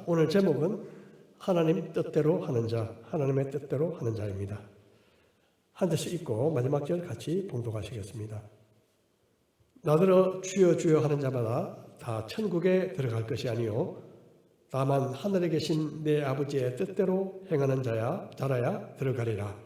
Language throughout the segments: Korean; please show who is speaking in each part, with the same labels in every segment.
Speaker 1: 오늘 제목은 하나님 뜻대로 하는 자, 하나님의 뜻대로 하는 자입니다. 한 절씩 읽고 마지막 절 같이 봉독하시겠습니다. 나더러 주여 주여 하는 자마다 다 천국에 들어갈 것이 아니요 다만 하늘에 계신 내 아버지의 뜻대로 행하는 자라야 들어가리라.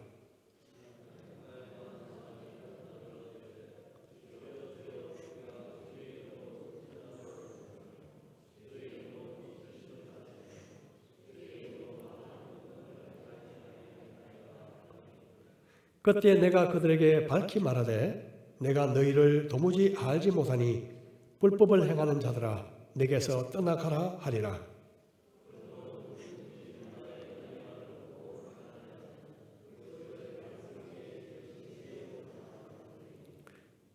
Speaker 1: 그때 내가 그들에게 밝히 말하되 내가 너희를 도무지 알지 못하니 불법을 행하는 자들아 내게서 떠나가라 하리라.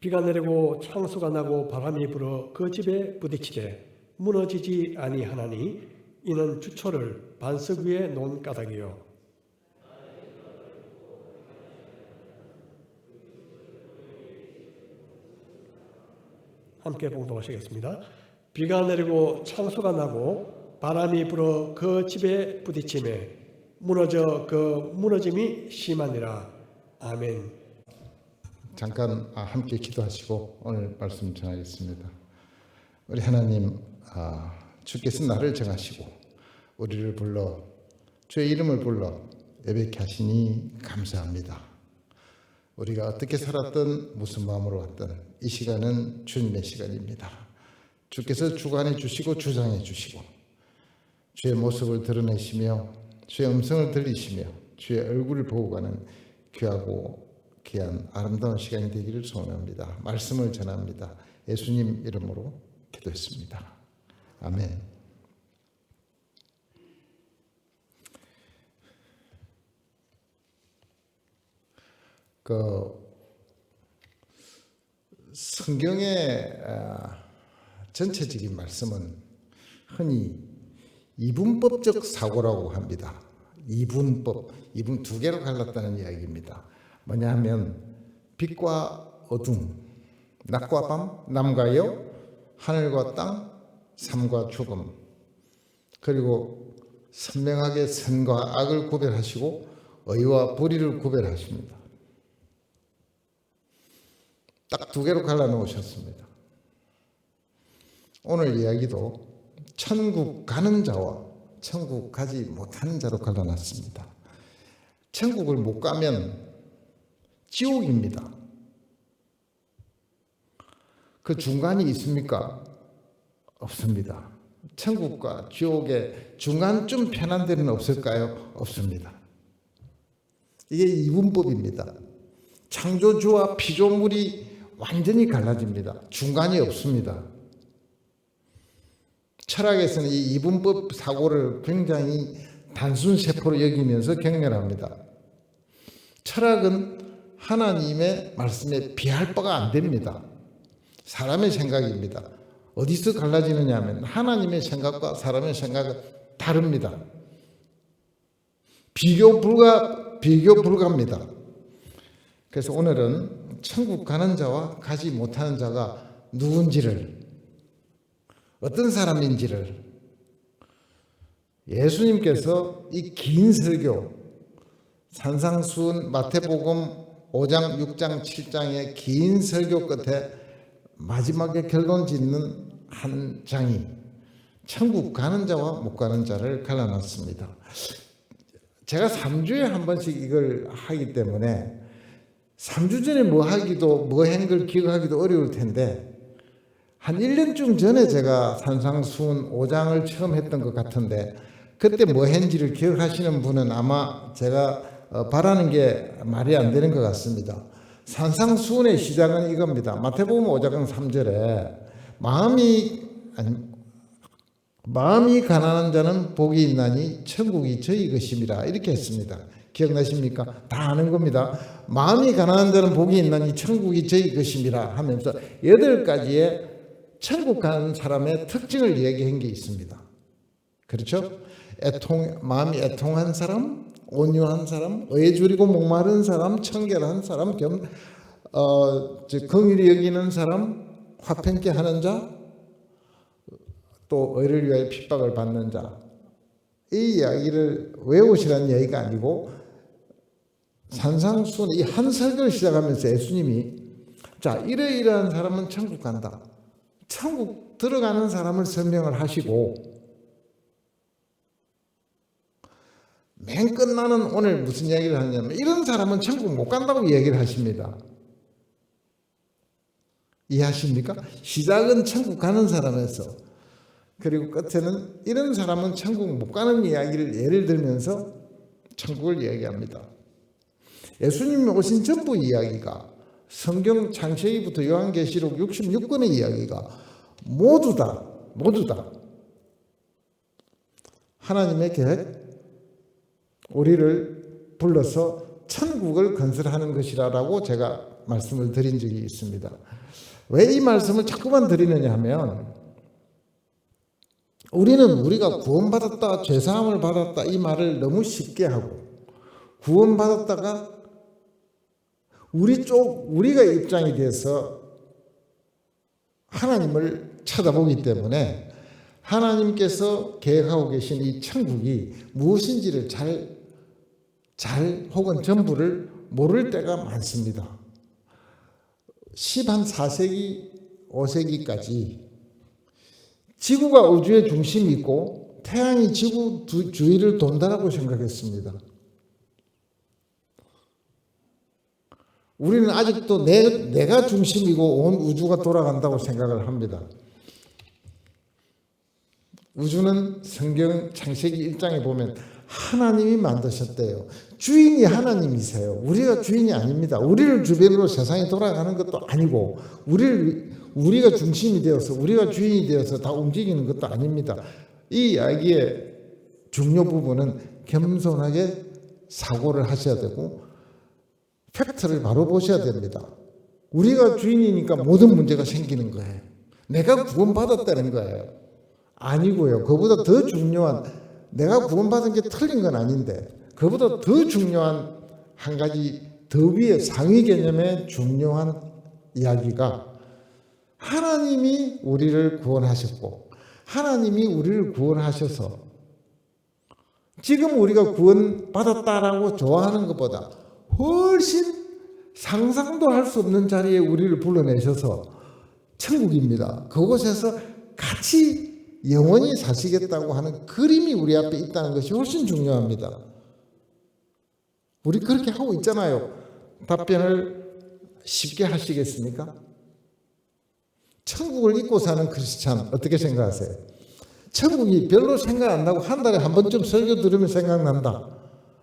Speaker 1: 비가 내리고 창수가 나고 바람이 불어 그 집에 부딪히되 무너지지 아니하나니 이는 주초를 반석 위에 놓은 까닭이요. 함께 봉독하시겠습니다. 비가 내리고 창수가 나고 바람이 불어 그 집에 부딪히매 무너져 그 무너짐이 심하니라. 아멘.
Speaker 2: 잠깐 함께 기도하시고 오늘 말씀 전하겠습니다. 우리 하나님, 주께서 나를 정하시고 우리를 불러 주의 이름을 불러 예배케 하시니 감사합니다. 우리가 어떻게 살았든 무슨 마음으로 왔든 이 시간은 주님의 시간입니다. 주께서 주관해 주시고 주장해 주시고 주의 모습을 드러내시며 주의 음성을 들리시며 주의 얼굴을 보고 가는 귀하고 귀한 아름다운 시간이 되기를 소원합니다. 말씀을 전합니다. 예수님 이름으로 기도했습니다. 아멘. 성경의 전체적인 말씀은 흔히 이분법적 사고라고 합니다. 이분법, 이분 두 개로 갈랐다는 이야기입니다. 뭐냐 하면 빛과 어둠, 낮과 밤, 남과 여, 하늘과 땅, 삶과 죽음, 그리고 선명하게 선과 악을 구별하시고 의와 불의를 구별하십니다. 딱 두 개로 갈라놓으셨습니다. 오늘 이야기도 천국 가는 자와 천국 가지 못하는 자로 갈라놨습니다. 천국을 못 가면 지옥입니다. 그 중간이 있습니까? 없습니다. 천국과 지옥의 중간쯤 편한 데는 없을까요? 없습니다. 이게 이분법입니다. 창조주와 피조물이 완전히 갈라집니다. 중간이 없습니다. 철학에서는 이 이분법 사고를 굉장히 단순 세포로 여기면서 경멸합니다. 철학은 하나님의 말씀에 비할 바가 안 됩니다. 사람의 생각입니다. 어디서 갈라지느냐 하면 하나님의 생각과 사람의 생각은 다릅니다. 비교 불가입니다. 그래서 오늘은 천국 가는 자와 가지 못하는 자가 누군지를, 어떤 사람인지를 예수님께서 이 긴 설교, 산상수훈 마태복음 5장, 6장, 7장의 긴 설교 끝에 마지막에 결론 짓는 한 장이 천국 가는 자와 못 가는 자를 갈라놨습니다. 제가 3주에 한 번씩 이걸 하기 때문에 3주 전에 뭐 한 걸 기억하기도 어려울 텐데 한 1년쯤 전에 제가 산상수훈 5장을 처음 했던 것 같은데 그때 뭐 했는지를 기억하시는 분은 아마 제가 바라는 게 말이 안 되는 것 같습니다. 산상수훈의 시작은 이겁니다. 마태복음 5장 3절에 마음이 가난한 자는 복이 있나니 천국이 저희 것임이라 이렇게 했습니다. 기억나십니까? 다 아는 겁니다. 마음이 가난한 자는 복이 있나니 천국이 저희 것임이라 하면서 8가지의 천국 가는 사람의 특징을 얘기한 게 있습니다. 그렇죠? 마음이 애통한 사람, 온유한 사람, 의에 줄이고 목마른 사람, 청결한 사람, 긍휼히 여기는 사람, 화평케 하는 자, 또 의를 위하여 핍박을 받는 자, 이 이야기를 외우시라는 이야기가 아니고 산상수훈 이 한 설교를 시작하면서 예수님이 자 이러이러한 사람은 천국 간다. 천국 들어가는 사람을 설명을 하시고 맨 끝나는 오늘 무슨 이야기를 하냐면 이런 사람은 천국 못 간다고 얘기를 하십니다. 이해하십니까? 시작은 천국 가는 사람에서 그리고 끝에는 이런 사람은 천국 못 가는 이야기를 예를 들면서 천국을 이야기합니다. 예수님이 오신 전부 이야기가 성경 창세기부터 요한계시록 66권의 이야기가 모두 다 하나님의 계획, 우리를 불러서 천국을 건설하는 것이라고 제가 말씀을 드린 적이 있습니다. 왜 이 말씀을 자꾸만 드리느냐 하면 우리는 우리가 구원받았다, 죄사함을 받았다 이 말을 너무 쉽게 하고 구원받았다가 우리가 입장이 돼서 하나님을 쳐다보기 때문에 하나님께서 계획하고 계신 이 천국이 무엇인지를 잘 혹은 전부를 모를 때가 많습니다. 14세기, 5세기까지 지구가 우주의 중심이 있고 태양이 지구 주위를 돈다라고 생각했습니다. 우리는 아직도 내가 중심이고 온 우주가 돌아간다고 생각을 합니다. 우주는 성경 창세기 1장에 보면 하나님이 만드셨대요. 주인이 하나님이세요. 우리가 주인이 아닙니다. 우리를 주변으로 세상이 돌아가는 것도 아니고 우리가 중심이 되어서 우리가 주인이 되어서 다 움직이는 것도 아닙니다. 이 이야기의 중요 부분은 겸손하게 사고를 하셔야 되고 팩트를 바로 보셔야 됩니다. 우리가 주인이니까 모든 문제가 생기는 거예요. 내가 구원받았다는 거예요. 아니고요. 그보다 더 중요한 내가 구원받은 게 틀린 건 아닌데 그보다 더 중요한 한 가지 더 위에 상위 개념의 중요한 이야기가 하나님이 우리를 구원하셨고 하나님이 우리를 구원하셔서 지금 우리가 구원받았다라고 좋아하는 것보다 훨씬 상상도 할 수 없는 자리에 우리를 불러내셔서 천국입니다. 그곳에서 같이 영원히 사시겠다고 하는 그림이 우리 앞에 있다는 것이 훨씬 중요합니다. 우리 그렇게 하고 있잖아요. 답변을 쉽게 하시겠습니까? 천국을 잊고 사는 크리스찬 어떻게 생각하세요? 천국이 별로 생각 안 나고 한 달에 한 번쯤 설교 들으면 생각난다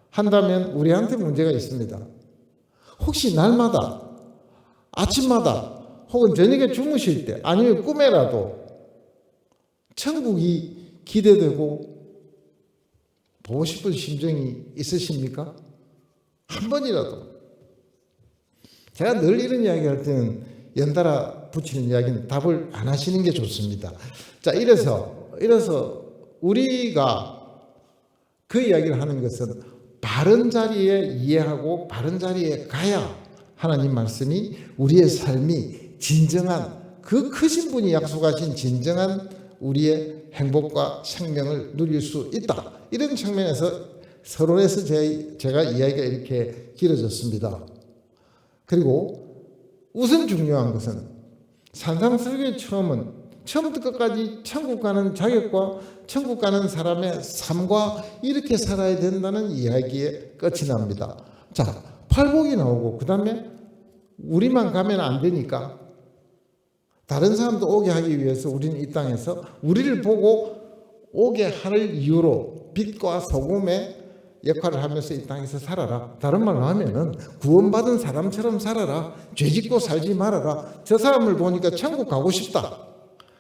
Speaker 2: 한다면 우리한테 문제가 있습니다. 혹시 날마다 아침마다 혹은 저녁에 주무실 때 아니면 꿈에라도 천국이 기대되고 보고 싶은 심정이 있으십니까? 한 번이라도. 제가 늘 이런 이야기 할 때는 연달아 붙이는 이야기는 답을 안 하시는 게 좋습니다. 자, 이래서 우리가 그 이야기를 하는 것은 바른 자리에 이해하고 바른 자리에 가야 하나님 말씀이 우리의 삶이 진정한 그 크신 분이 약속하신 진정한 우리의 행복과 생명을 누릴 수 있다. 이런 측면에서 서론에서 제가 이야기가 이렇게 길어졌습니다. 그리고 우선 중요한 것은 산상설교의 처음부터 끝까지 천국 가는 자격과 천국 가는 사람의 삶과 이렇게 살아야 된다는 이야기에 끝이 납니다. 자, 팔복이 나오고 그 다음에 우리만 가면 안 되니까 다른 사람도 오게 하기 위해서 우리는 이 땅에서 우리를 보고 오게 할 이유로 빛과 소금의 역할을 하면서 이 땅에서 살아라. 다른 말로 하면은 구원받은 사람처럼 살아라. 죄짓고 살지 말아라. 저 사람을 보니까 천국 가고 싶다.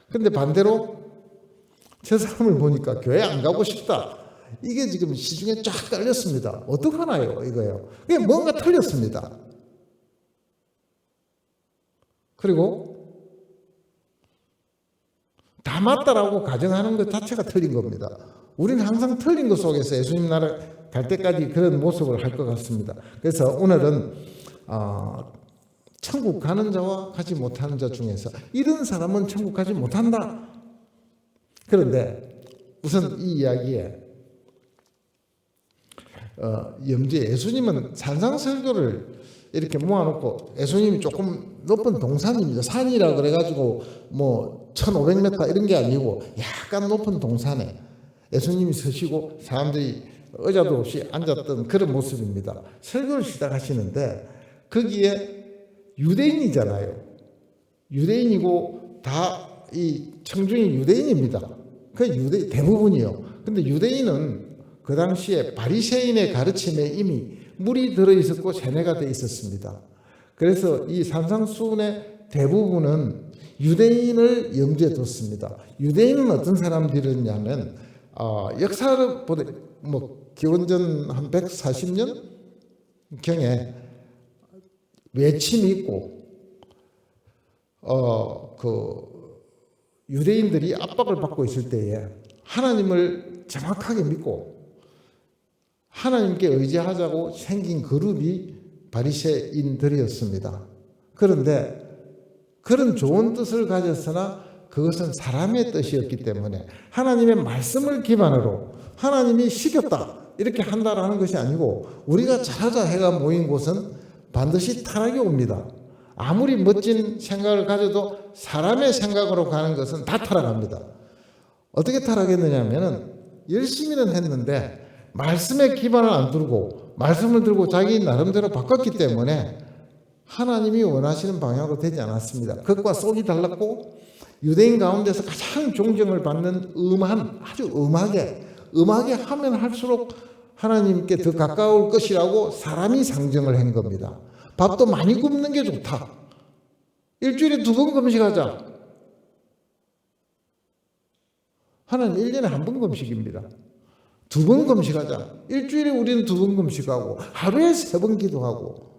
Speaker 2: 근데 반대로 저 사람을 보니까 교회 안 가고 싶다. 이게 지금 시중에 쫙 깔렸습니다. 어떡하나요 이거요. 이게 뭔가 틀렸습니다. 그리고 다 맞다라고 가정하는 것 자체가 틀린 겁니다. 우리는 항상 틀린 것 속에서 예수님 나라 갈 때까지 그런 모습을 할 것 같습니다. 그래서 오늘은 천국 가는 자와 가지 못하는 자 중에서 이런 사람은 천국 가지 못한다. 그런데 우선 이 이야기에 염두에 예수님은 산상설교를 이렇게 모아놓고 예수님이 조금 높은 동산입니다. 산이라 그래가지고 뭐 1500m 이런 게 아니고 약간 높은 동산에 예수님이 서시고 사람들이 의자도 없이 앉았던 그런 모습입니다. 설교를 시작하시는데 거기에 유대인이잖아요. 유대인이고 다 이 청중이 유대인입니다. 그 유대 대부분이요. 근데 유대인은 그 당시에 바리새인의 가르침에 이미 물이 들어 있었고 세뇌가 돼 있었습니다. 그래서 이 산상수훈의 대부분은 유대인을 염두에 뒀습니다. 유대인은 어떤 사람들이냐면 역사를 보되 뭐 기원전 한 140년 경에 외침이 있고 유대인들이 압박을 받고 있을 때에 하나님을 정확하게 믿고 하나님께 의지하자고 생긴 그룹이 바리새인들이었습니다. 그런데 그런 좋은 뜻을 가졌으나 그것은 사람의 뜻이었기 때문에 하나님의 말씀을 기반으로 하나님이 시켰다 이렇게 한다라는 것이 아니고 우리가 잘하자 해가 모인 곳은 반드시 타락이 옵니다. 아무리 멋진 생각을 가져도 사람의 생각으로 가는 것은 다 타락합니다. 어떻게 타락했느냐 하면은 열심히는 했는데 말씀에 기반을 안 두고 말씀을 들고 자기 나름대로 바꿨기 때문에 하나님이 원하시는 방향으로 되지 않았습니다. 그것과 속이 달랐고 유대인 가운데서 가장 존경을 받는 아주 음하게 하면 할수록 하나님께 더 가까울 것이라고 사람이 상정을 한 겁니다. 밥도 많이 굽는 게 좋다. 일주일에 2번 금식하자. 하나님 1년에 1번 금식입니다. 2번 금식하자. 일주일에 우리는 2번 금식하고 하루에 3번 기도하고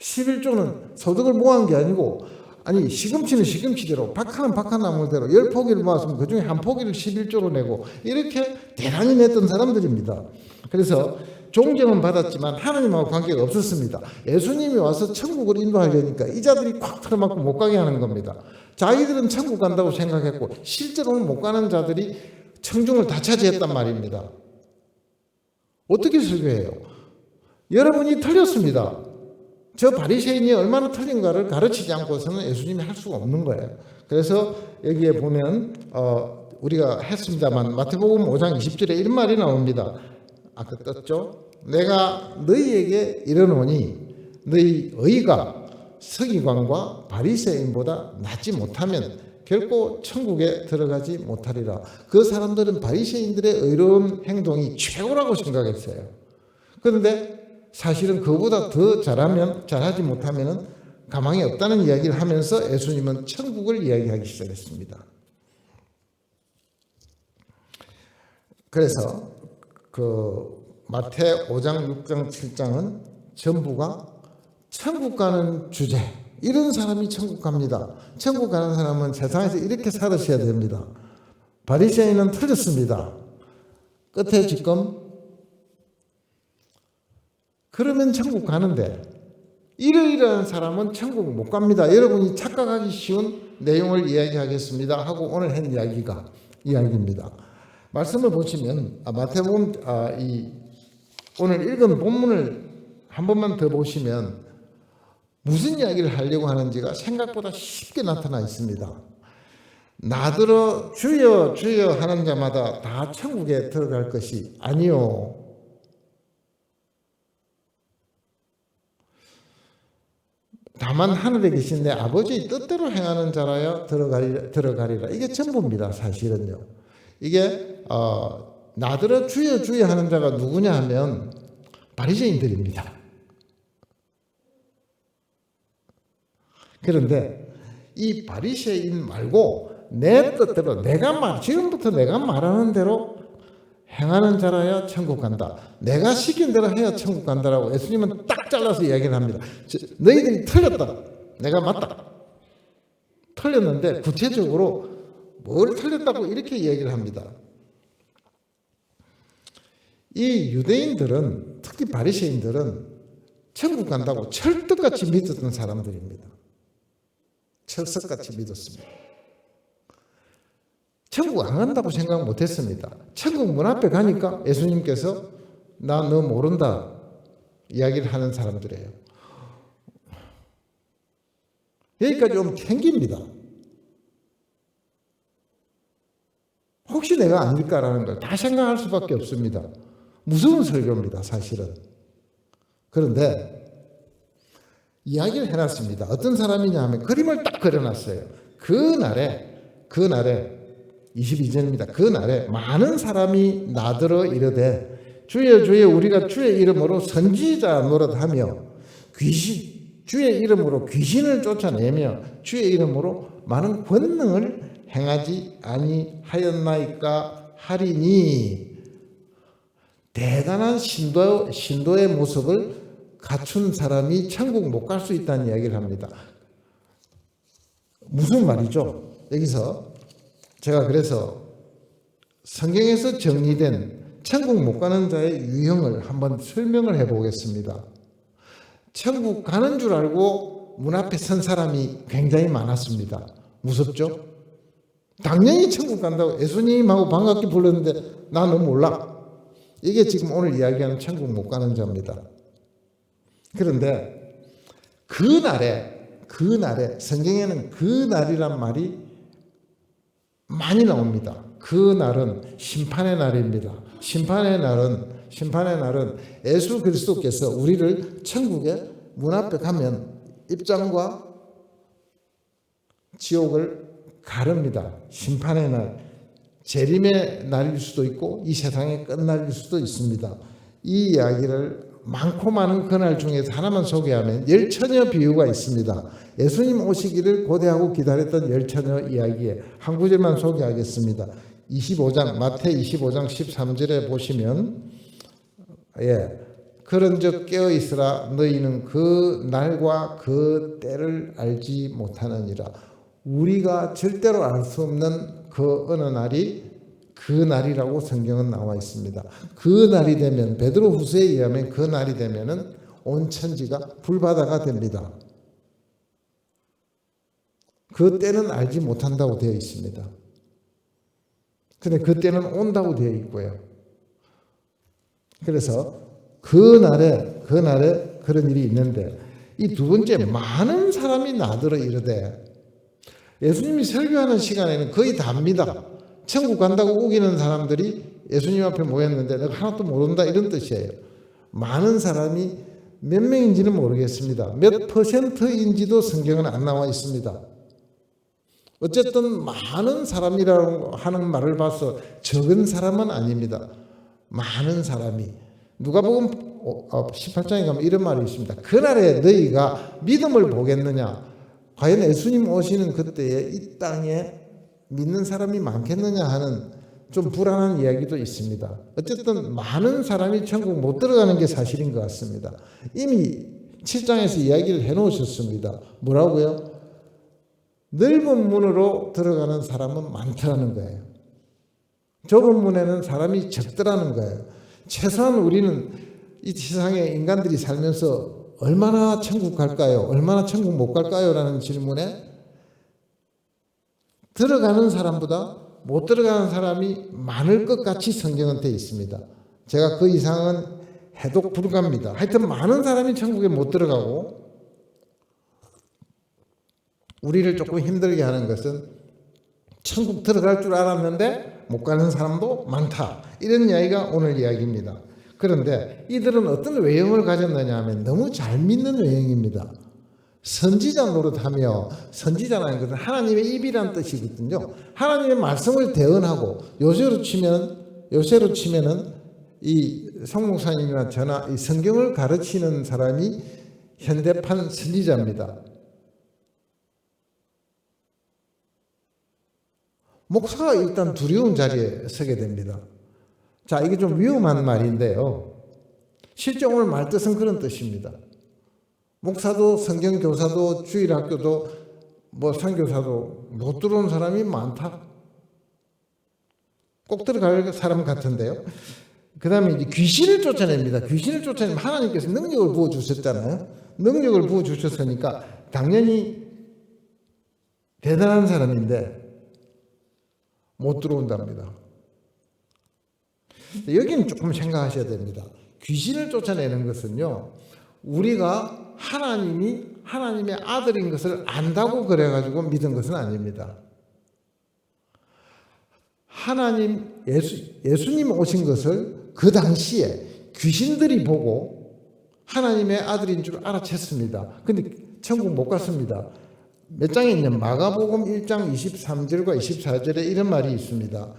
Speaker 2: 11조는 소득을 모은 게 아니고 시금치는 시금치대로 박하는 박하나무대로 10포기를 모았으면 그중에 한 포기를 11조로 내고 이렇게 대단히 냈던 사람들입니다. 그래서 존경은 받았지만 하나님하고 관계가 없었습니다. 예수님이 와서 천국을 인도하려니까 이 자들이 꽉 틀어막고 못 가게 하는 겁니다. 자기들은 천국 간다고 생각했고 실제로는 못 가는 자들이 청중을 다 차지했단 말입니다. 어떻게 설교해요? 여러분이 틀렸습니다. 저 바리새인이 얼마나 틀린가를 가르치지 않고서는 예수님이 할 수가 없는 거예요. 그래서 여기에 보면 우리가 했습니다만 마태복음 5장 20절에 이런 말이 나옵니다. 아까 떴죠? 내가 너희에게 이르노니 너희 의가 서기관과 바리새인보다 낫지 못하면 결코 천국에 들어가지 못하리라. 그 사람들은 바리새인들의 의로운 행동이 최고라고 생각했어요. 그런데 사실은 그보다 더 잘하지 못하면 가망이 없다는 이야기를 하면서 예수님은 천국을 이야기하기 시작했습니다. 그래서 마태 5장, 6장, 7장은 전부가 천국 가는 주제. 이런 사람이 천국 갑니다. 천국 가는 사람은 세상에서 이렇게 살으셔야 됩니다. 바리새인은 틀렸습니다. 끝에 지금 그러면 천국 가는데 이러이러한 사람은 천국 못 갑니다. 여러분이 착각하기 쉬운 내용을 이야기하겠습니다 하고 오늘 한 이야기입니다. 말씀을 보시면 마태복음 오늘 읽은 본문을 한 번만 더 보시면 무슨 이야기를 하려고 하는지가 생각보다 쉽게 나타나 있습니다. 나더러 주여 주여 하는 자마다 다 천국에 들어갈 것이 아니요. 다만 하늘에 계신 내 아버지의 뜻대로 행하는 자라야 들어가리라. 이게 전부입니다. 사실은요. 이게 나더러 주여 주여 하는 자가 누구냐 하면 바리새인들입니다. 그런데 이 바리새인 말고 내 뜻대로 지금부터 내가 말하는 대로 행하는 자라야 천국 간다. 내가 시킨 대로 해야 천국 간다라고 예수님은 딱 잘라서 이야기를 합니다. 너희들이 틀렸다. 내가 맞다. 틀렸는데 구체적으로 뭘 틀렸다고 이렇게 이야기를 합니다. 이 유대인들은 특히 바리새인들은 천국 간다고 철떡같이 믿었던 사람들입니다. 철석같이 믿었습니다. 천국 안 간다고 생각 못했습니다. 천국 문 앞에 가니까 예수님께서 나 너 모른다 이야기를 하는 사람들이에요. 여기까지 좀 챙깁니다. 혹시 내가 아닐까라는 걸 다 생각할 수밖에 없습니다. 무서운 설교입니다, 사실은. 그런데 이야기를 해놨습니다. 어떤 사람이냐 하면 그림을 딱 그려놨어요. 그날에 22절입니다. 그날에 많은 사람이 나더러 이르되 주여 주여 우리가 주의 이름으로 선지자 노릇하며 주의 이름으로 귀신을 쫓아내며 주의 이름으로 많은 권능을 행하지 아니하였나이까 하리니 대단한 신도의 모습을 갖춘 사람이 천국 못 갈 수 있다는 이야기를 합니다. 무슨 말이죠? 여기서 제가 그래서 성경에서 정리된 천국 못 가는 자의 유형을 한번 설명을 해보겠습니다. 천국 가는 줄 알고 문 앞에 선 사람이 굉장히 많았습니다. 무섭죠? 당연히 천국 간다고 예수님하고 반갑게 불렀는데 나는 몰라. 이게 지금 오늘 이야기하는 천국 못 가는 자입니다. 그런데 그날에 성경에는 그날이란 말이 많이 나옵니다. 그날은 심판의 날입니다. 심판의 날은 예수 그리스도께서 우리를 천국의 문 앞에 가면 입장과 지옥을 가릅니다. 심판의 날, 재림의 날일 수도 있고 이 세상의 끝날일 수도 있습니다. 이 이야기를 많고 많은 그날 중에서 하나만 소개하면 열처녀 비유가 있습니다. 예수님 오시기를 고대하고 기다렸던 열처녀 이야기에 한 구절만 소개하겠습니다. 25장 마태 25장 13절에 보시면 그런즉 깨어 있으라 너희는 그 날과 그 때를 알지 못하느니라. 우리가 절대로 알 수 없는 그 어느 날이 그 날이라고 성경은 나와 있습니다. 그 날이 되면 베드로후서에 의하면 그 날이 되면은 온 천지가 불바다가 됩니다. 그 때는 알지 못한다고 되어 있습니다. 근데 그 때는 온다고 되어 있고요. 그래서 그 날에 그런 일이 있는데 이 두 번째 많은 사람이 나더러 이르되 예수님이 설교하는 시간에는 거의 답니다. 천국 간다고 우기는 사람들이 예수님 앞에 모였는데 내가 하나도 모른다 이런 뜻이에요. 많은 사람이 몇 명인지는 모르겠습니다. 몇 퍼센트인지도 성경은 안 나와 있습니다. 어쨌든 많은 사람이라고 하는 말을 봐서 적은 사람은 아닙니다. 많은 사람이 누가복음 18장에 가면 이런 말이 있습니다. 그날에 너희가 믿음을 보겠느냐? 과연 예수님 오시는 그때에 이 땅에 믿는 사람이 많겠느냐 하는 좀 불안한 이야기도 있습니다. 어쨌든 많은 사람이 천국 못 들어가는 게 사실인 것 같습니다. 이미 7장에서 이야기를 해놓으셨습니다. 뭐라고요? 넓은 문으로 들어가는 사람은 많더라는 거예요. 좁은 문에는 사람이 적더라는 거예요. 최소한 우리는 이 세상에 인간들이 살면서 얼마나 천국 갈까요? 얼마나 천국 못 갈까요? 라는 질문에 들어가는 사람보다 못 들어가는 사람이 많을 것 같이 성경은 되어 있습니다. 제가 그 이상은 해독 불가입니다. 하여튼 많은 사람이 천국에 못 들어가고 우리를 조금 힘들게 하는 것은 천국 들어갈 줄 알았는데 못 가는 사람도 많다. 이런 이야기가 오늘 이야기입니다. 그런데 이들은 어떤 외형을 가졌느냐 하면 너무 잘 믿는 외형입니다. 선지자 노릇하며, 선지자라는 것은 하나님의 입이라는 뜻이거든요. 하나님의 말씀을 대언하고 요새로 치면은 이 성목사님이나 저나 이 성경을 가르치는 사람이 현대판 선지자입니다. 목사가 일단 두려운 자리에 서게 됩니다. 자, 이게 좀 위험한 말인데요. 실제 오늘 말 뜻은 그런 뜻입니다. 목사도 성경교사도 주일학교도 선교사도 못 들어온 사람이 많다. 꼭 들어갈 사람 같은데요. 그 다음에 이제 귀신을 쫓아냅니다. 귀신을 쫓아내면 하나님께서 능력을 부어주셨잖아요. 능력을 부어주셨으니까 당연히 대단한 사람인데 못 들어온답니다. 여기는 조금 생각하셔야 됩니다. 귀신을 쫓아내는 것은요, 우리가 하나님이 하나님의 아들인 것을 안다고 그래가지고 믿은 것은 아닙니다. 예수님 오신 것을 그 당시에 귀신들이 보고 하나님의 아들인 줄 알아챘습니다. 근데 천국 못 갔습니다. 몇 장에 있냐면 마가복음 1장 23절과 24절에 이런 말이 있습니다.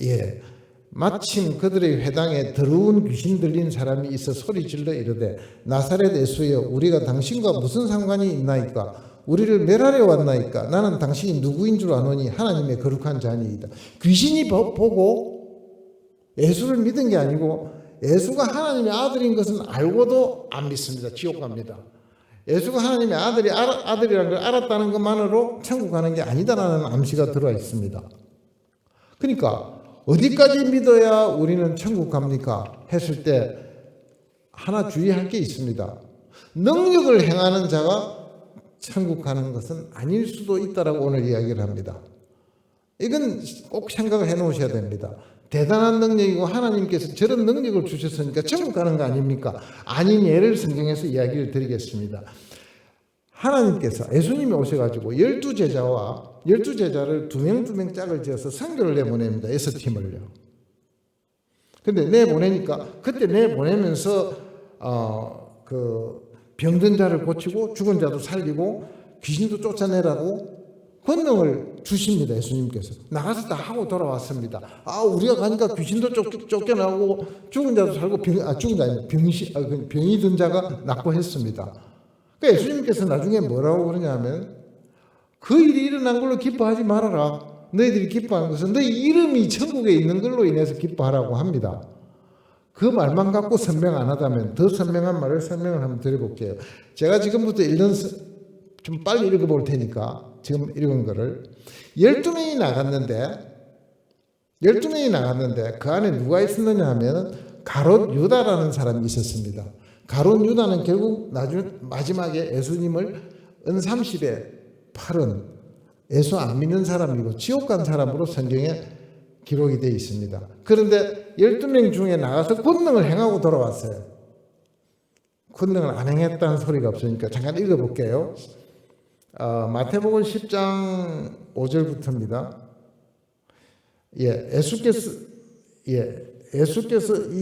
Speaker 2: 예, 마침 그들의 회당에 더러운 귀신 들린 사람이 있어 소리질러 이르되 나사렛 예수여 우리가 당신과 무슨 상관이 있나이까? 우리를 멸하려 왔나이까? 나는 당신이 누구인 줄 아노니 하나님의 거룩한 자니이다. 귀신이 보고 예수를 믿은 게 아니고 예수가 하나님의 아들인 것은 알고도 안 믿습니다. 지옥 갑니다. 예수가 하나님의 아들이라는 걸 알았다는 것만으로 천국 가는 게 아니다라는 암시가 들어와 있습니다. 그러니까 어디까지 믿어야 우리는 천국 갑니까? 했을 때 하나 주의할 게 있습니다. 능력을 행하는 자가 천국 가는 것은 아닐 수도 있다라고 오늘 이야기를 합니다. 이건 꼭 생각을 해 놓으셔야 됩니다. 대단한 능력이고 하나님께서 저런 능력을 주셨으니까 천국 가는 거 아닙니까? 아닌 예를 성경에서 이야기를 드리겠습니다. 하나님께서 예수님이 오셔가지고 12제자를 2명 짝을 지어서 선교를 내보냅니다. 6팀을요. 근데 내보내니까 그때 내보내면서 그 병든 자를 고치고 죽은 자도 살리고 귀신도 쫓아내라고 권능을 주십니다. 예수님께서 나가서 다 하고 돌아왔습니다. 우리가 가니까 귀신도 쫓겨나고 죽은 자도 살고 병이 든 자가 낫고 했습니다. 그러니까 예수님께서 나중에 뭐라고 그러냐면 그 일이 일어난 걸로 기뻐하지 말아라. 너희들이 기뻐하는 것은 너희 이름이 천국에 있는 걸로 인해서 기뻐하라고 합니다. 그 말만 갖고 설명 안 하다면 더 선명한 말을 설명을 한번 드려볼게요. 제가 지금부터 좀 빨리 읽어볼 테니까 지금 읽은 거를 12명이 나갔는데 그 안에 누가 있었느냐 하면 가롯 유다라는 사람이 있었습니다. 가롯 유다는 결국 마지막에 예수님을 은삼십에 팔은 예수 안 믿는 사람이고 지옥 간 사람으로 성경에 기록이 되어 있습니다. 그런데 12명 중에 나가서 권능을 행하고 돌아왔어요. 권능을 안 행했다는 소리가 없으니까 잠깐 읽어볼게요. 마태복음 10장 5절부터입니다. 예수께서 이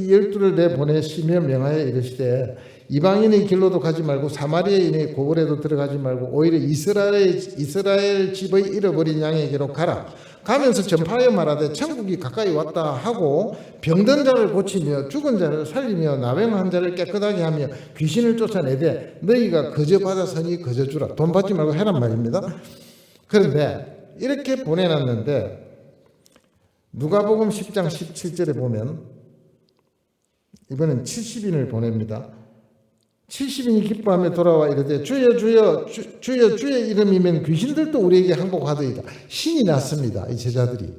Speaker 2: 12를 내보내시며 명하여 이르시되 이방인의 길로도 가지 말고 사마리아인의 고을에도 들어가지 말고 오히려 이스라엘 집의 잃어버린 양에게로 가라. 가면서 전파하여 말하되 천국이 가까이 왔다 하고 병든 자를 고치며 죽은 자를 살리며 나병한 자를 깨끗하게 하며 귀신을 쫓아내되 너희가 거저 받아서니 거저 주라. 돈 받지 말고 해란 말입니다. 그런데 이렇게 보내놨는데 누가복음 10장 17절에 보면 이번엔 70인을 보냅니다. 70인이 기뻐하며 돌아와 이르되 주여 주의 이름이면 귀신들도 우리에게 항복하더이다. 신이 났습니다. 이 제자들이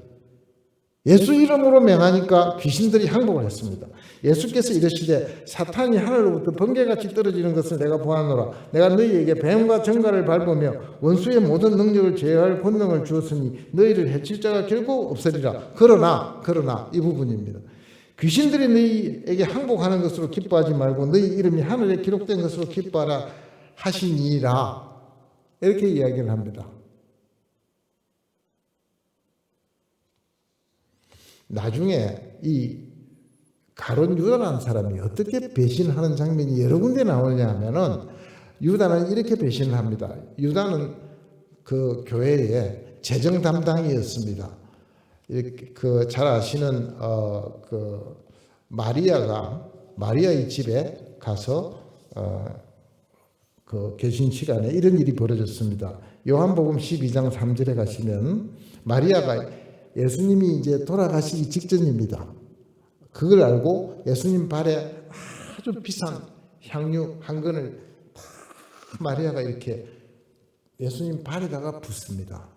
Speaker 2: 예수 이름으로 명하니까 귀신들이 항복을 했습니다. 예수께서 이르시되 사탄이 하늘로부터 번개같이 떨어지는 것을 내가 보았노라. 내가 너희에게 뱀과 정갈을 밟으며 원수의 모든 능력을 제어할 권능을 주었으니 너희를 해칠 자가 결코 없으리라. 그러나 이 부분입니다. 귀신들이 너희에게 항복하는 것으로 기뻐하지 말고 너희 이름이 하늘에 기록된 것으로 기뻐하라 하시니라. 이렇게 이야기를 합니다. 나중에 이 가룟 유다라는 사람이 어떻게 배신하는 장면이 여러 군데 나오냐 하면은 유다는 이렇게 배신을 합니다. 유다는 그 교회의 재정 담당이었습니다. 그 잘 아시는 그 마리아의 집에 가서 그 계신 시간에 이런 일이 벌어졌습니다. 요한복음 12장 3절에 가시면 마리아가 예수님이 이제 돌아가시기 직전입니다. 그걸 알고 예수님 발에 아주 비싼 향유 한 근을 마리아가 이렇게 예수님 발에다가 붓습니다.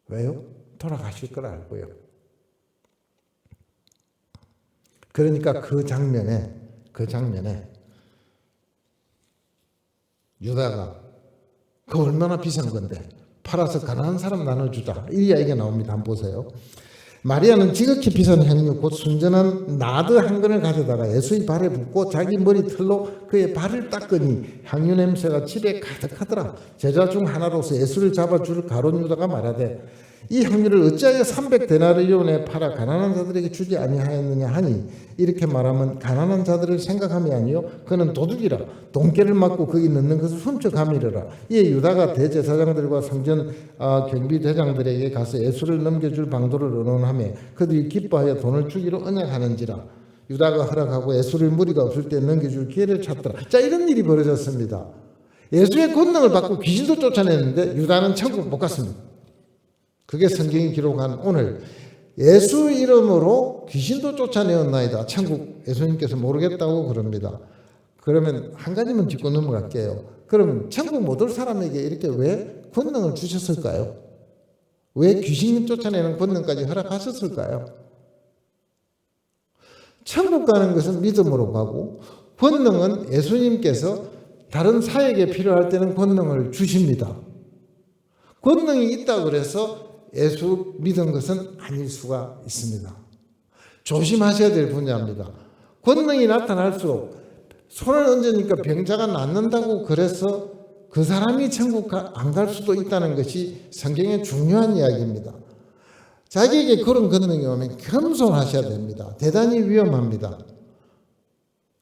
Speaker 2: 왜요? 돌아가실 걸 알고요. 그러니까 그 장면에 유다가 그 얼마나 비싼 건데 팔아서 가난한 사람 나눠주자 이 이야기가 나옵니다. 한번 보세요. 마리아는 지극히 비싼 향유 곧 순전한 나드 한 근을 가져다가 예수의 발에 붓고 자기 머리털로 그의 발을 닦으니 향유 냄새가 집에 가득하더라. 제자 중 하나로서 예수를 잡아줄 가룟 유다가 말하되 이 향유를 어찌하여 300데나리온에 팔아 가난한 자들에게 주지 아니하였느냐 하니 이렇게 말하면 가난한 자들을 생각함이 아니요 그는 도둑이라 돈깨를 맞고 거기 넣는 것을 훔쳐가미르라. 이에 유다가 대제사장들과 성전 경비대장들에게 가서 예수를 넘겨줄 방도를 의논하며 그들이 기뻐하여 돈을 주기로 언약하는지라. 유다가 허락하고 예수를 무리가 없을 때 넘겨줄 기회를 찾더라. 자, 이런 일이 벌어졌습니다. 예수의 권능을 받고 귀신도 쫓아냈는데 유다는 천국 못 갔습니다. 그게 성경이 기록한 오늘 예수 이름으로 귀신도 쫓아내었나이다. 천국 예수님께서 모르겠다고 그럽니다. 그러면 한 가지만 짚고 넘어갈게요. 그러면 천국 못 올 사람에게 이렇게 왜 권능을 주셨을까요? 왜 귀신 쫓아내는 권능까지 허락하셨을까요? 천국 가는 것은 믿음으로 가고 권능은 예수님께서 다른 사역에 필요할 때는 권능을 주십니다. 권능이 있다 그래서 예수 믿은 것은 아닐 수가 있습니다. 조심하셔야 될 분야입니다. 권능이 나타날수록 손을 얹으니까 병자가 낫는다고 그래서 그 사람이 천국 안 갈 수도 있다는 것이 성경의 중요한 이야기입니다. 자기에게 그런 권능이 오면 겸손하셔야 됩니다. 대단히 위험합니다.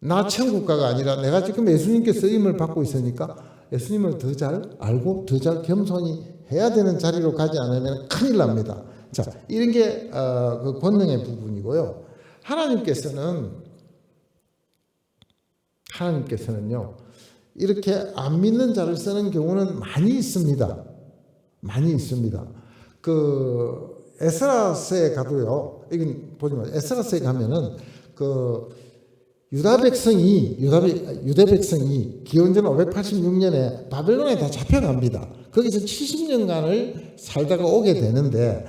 Speaker 2: 나 천국가가 아니라 내가 지금 예수님께 쓰임을 받고 있으니까 예수님을 더 잘 알고 더 잘 겸손히 해야 되는 자리로 가지 않으면 큰일 납니다. 자, 이런 게 그 권능의 부분이고요. 하나님께서는요 이렇게 안 믿는 자를 쓰는 경우는 많이 있습니다. 많이 있습니다. 그 에스라서에 가도요. 이건 보지 마세요. 에스라서에 가면은 그 유대 백성이 기원전 586년에 바벨론에 다 잡혀갑니다. 거기서 70년간을 살다가 오게 되는데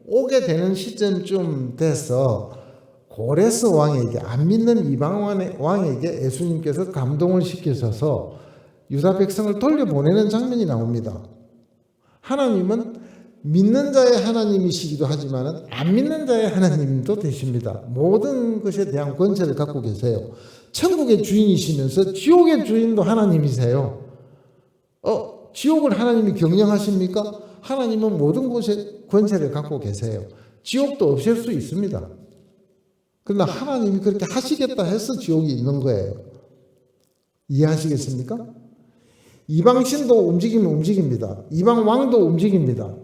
Speaker 2: 오게 되는 시점쯤 돼서 고레스 왕에게 안 믿는 이방 왕에게 예수님께서 감동을 시키셔서 유다 백성을 돌려보내는 장면이 나옵니다. 하나님은 믿는 자의 하나님이시기도 하지만 안 믿는 자의 하나님도 되십니다. 모든 것에 대한 권세를 갖고 계세요. 천국의 주인이시면서 지옥의 주인도 하나님이세요. 지옥을 하나님이 경영하십니까? 하나님은 모든 곳에 권세를 갖고 계세요. 지옥도 없앨 수 있습니다. 그러나 하나님이 그렇게 하시겠다 해서 지옥이 있는 거예요. 이해하시겠습니까? 이방 신도 움직이면 움직입니다. 이방 왕도 움직입니다.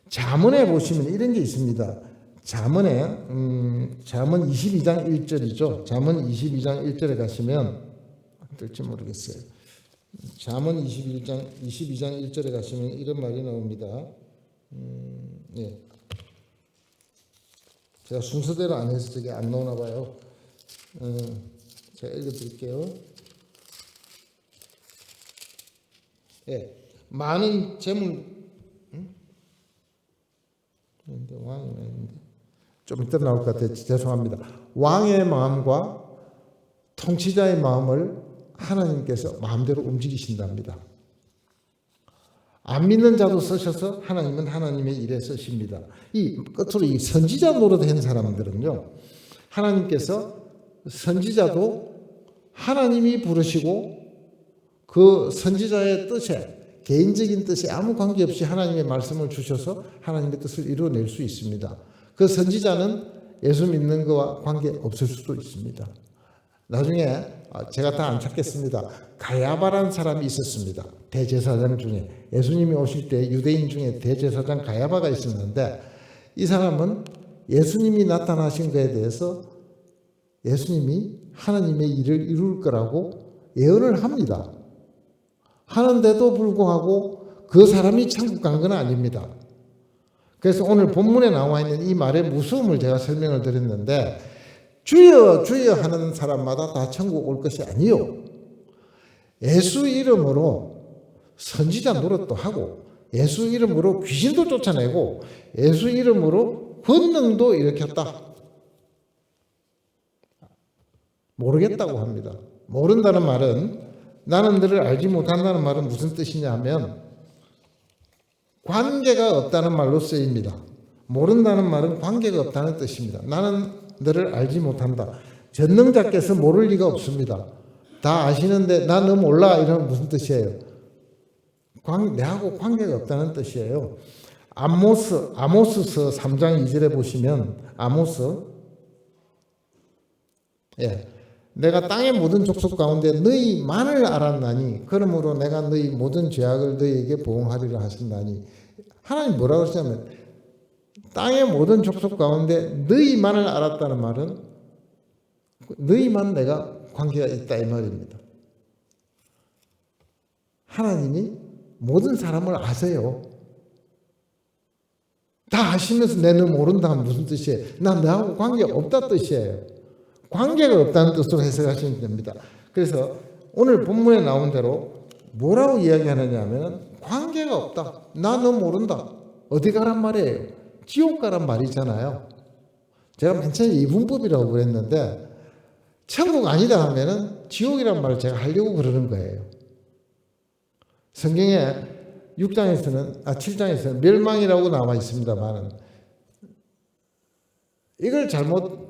Speaker 2: 잠언에 보시면 이런 게 있습니다. 잠언에 잠언 22장 1절이죠. 잠언 22장 1절에 가시면 될지 모르겠어요. 잠언 22장 1절에 가시면 이런 말이 나옵니다. 예. 제가 순서대로 안 해서 저게 안 나오나 봐요. 제가 읽어드릴게요. 예, 많은 재물, 근데 왕이 아닌데 좀 이따 나올 것 같아요. 죄송합니다. 왕의 마음과 통치자의 마음을 하나님께서 마음대로 움직이신답니다. 안 믿는 자도 쓰셔서 하나님은 하나님의 일에 쓰십니다. 이 끝으로 이 선지자 노릇한 사람들은요, 하나님께서 선지자도 하나님이 부르시고 그 선지자의 뜻에 개인적인 뜻에 아무 관계없이 하나님의 말씀을 주셔서 하나님의 뜻을 이루어낼 수 있습니다. 그 선지자는 예수 믿는 것과 관계없을 수도 있습니다. 나중에 제가 다 안 찾겠습니다. 가야바라는 사람이 있었습니다. 대제사장 중에 예수님이 오실 때 유대인 중에 대제사장 가야바가 있었는데 이 사람은 예수님이 나타나신 것에 대해서 예수님이 하나님의 일을 이룰 거라고 예언을 합니다. 하는데도 불구하고 그 사람이 천국 간 건 아닙니다. 그래서 오늘 본문에 나와 있는 이 말의 무서움을 제가 설명을 드렸는데 주여 주여 하는 사람마다 다 천국 올 것이 아니요. 예수 이름으로 선지자 노릇도 하고 예수 이름으로 귀신도 쫓아내고 예수 이름으로 권능도 일으켰다. 모르겠다고 합니다. 모른다는 말은 나는 너를 알지 못한다는 말은 무슨 뜻이냐 하면 관계가 없다는 말로 쓰입니다. 모른다는 말은 관계가 없다는 뜻입니다. 나는 너를 알지 못한다. 전능자께서 모를 리가 없습니다. 다 아시는데 나 너 몰라 이러면 무슨 뜻이에요? 내하고 관계가 없다는 뜻이에요. 아모스서 3장 2절에 보시면 내가 땅의 모든 족속 가운데 너희만을 알았나니 그러므로 내가 너희 모든 죄악을 너희에게 보응하리라 하신다니. 하나님 뭐라고 하시냐면 땅의 모든 족속 가운데 너희만을 알았다는 말은 너희만 내가 관계가 있다 이 말입니다. 하나님이 모든 사람을 아세요. 다 아시면서 내는 모른다 하면 무슨 뜻이에요? 나 너하고 관계가 없다 뜻이에요. 관계가 없다는 뜻으로 해석하시면 됩니다. 그래서 오늘 본문에 나온 대로 뭐라고 이야기하느냐 하면 관계가 없다. 나 너 모른다. 어디 가란 말이에요? 지옥 가란 말이잖아요. 제가 맨 처음에 이분법이라고 그랬는데 천국 아니다 하면은 지옥이란 말을 제가 하려고 그러는 거예요. 성경에 7장에서는 멸망이라고 나와 있습니다만 이걸 잘못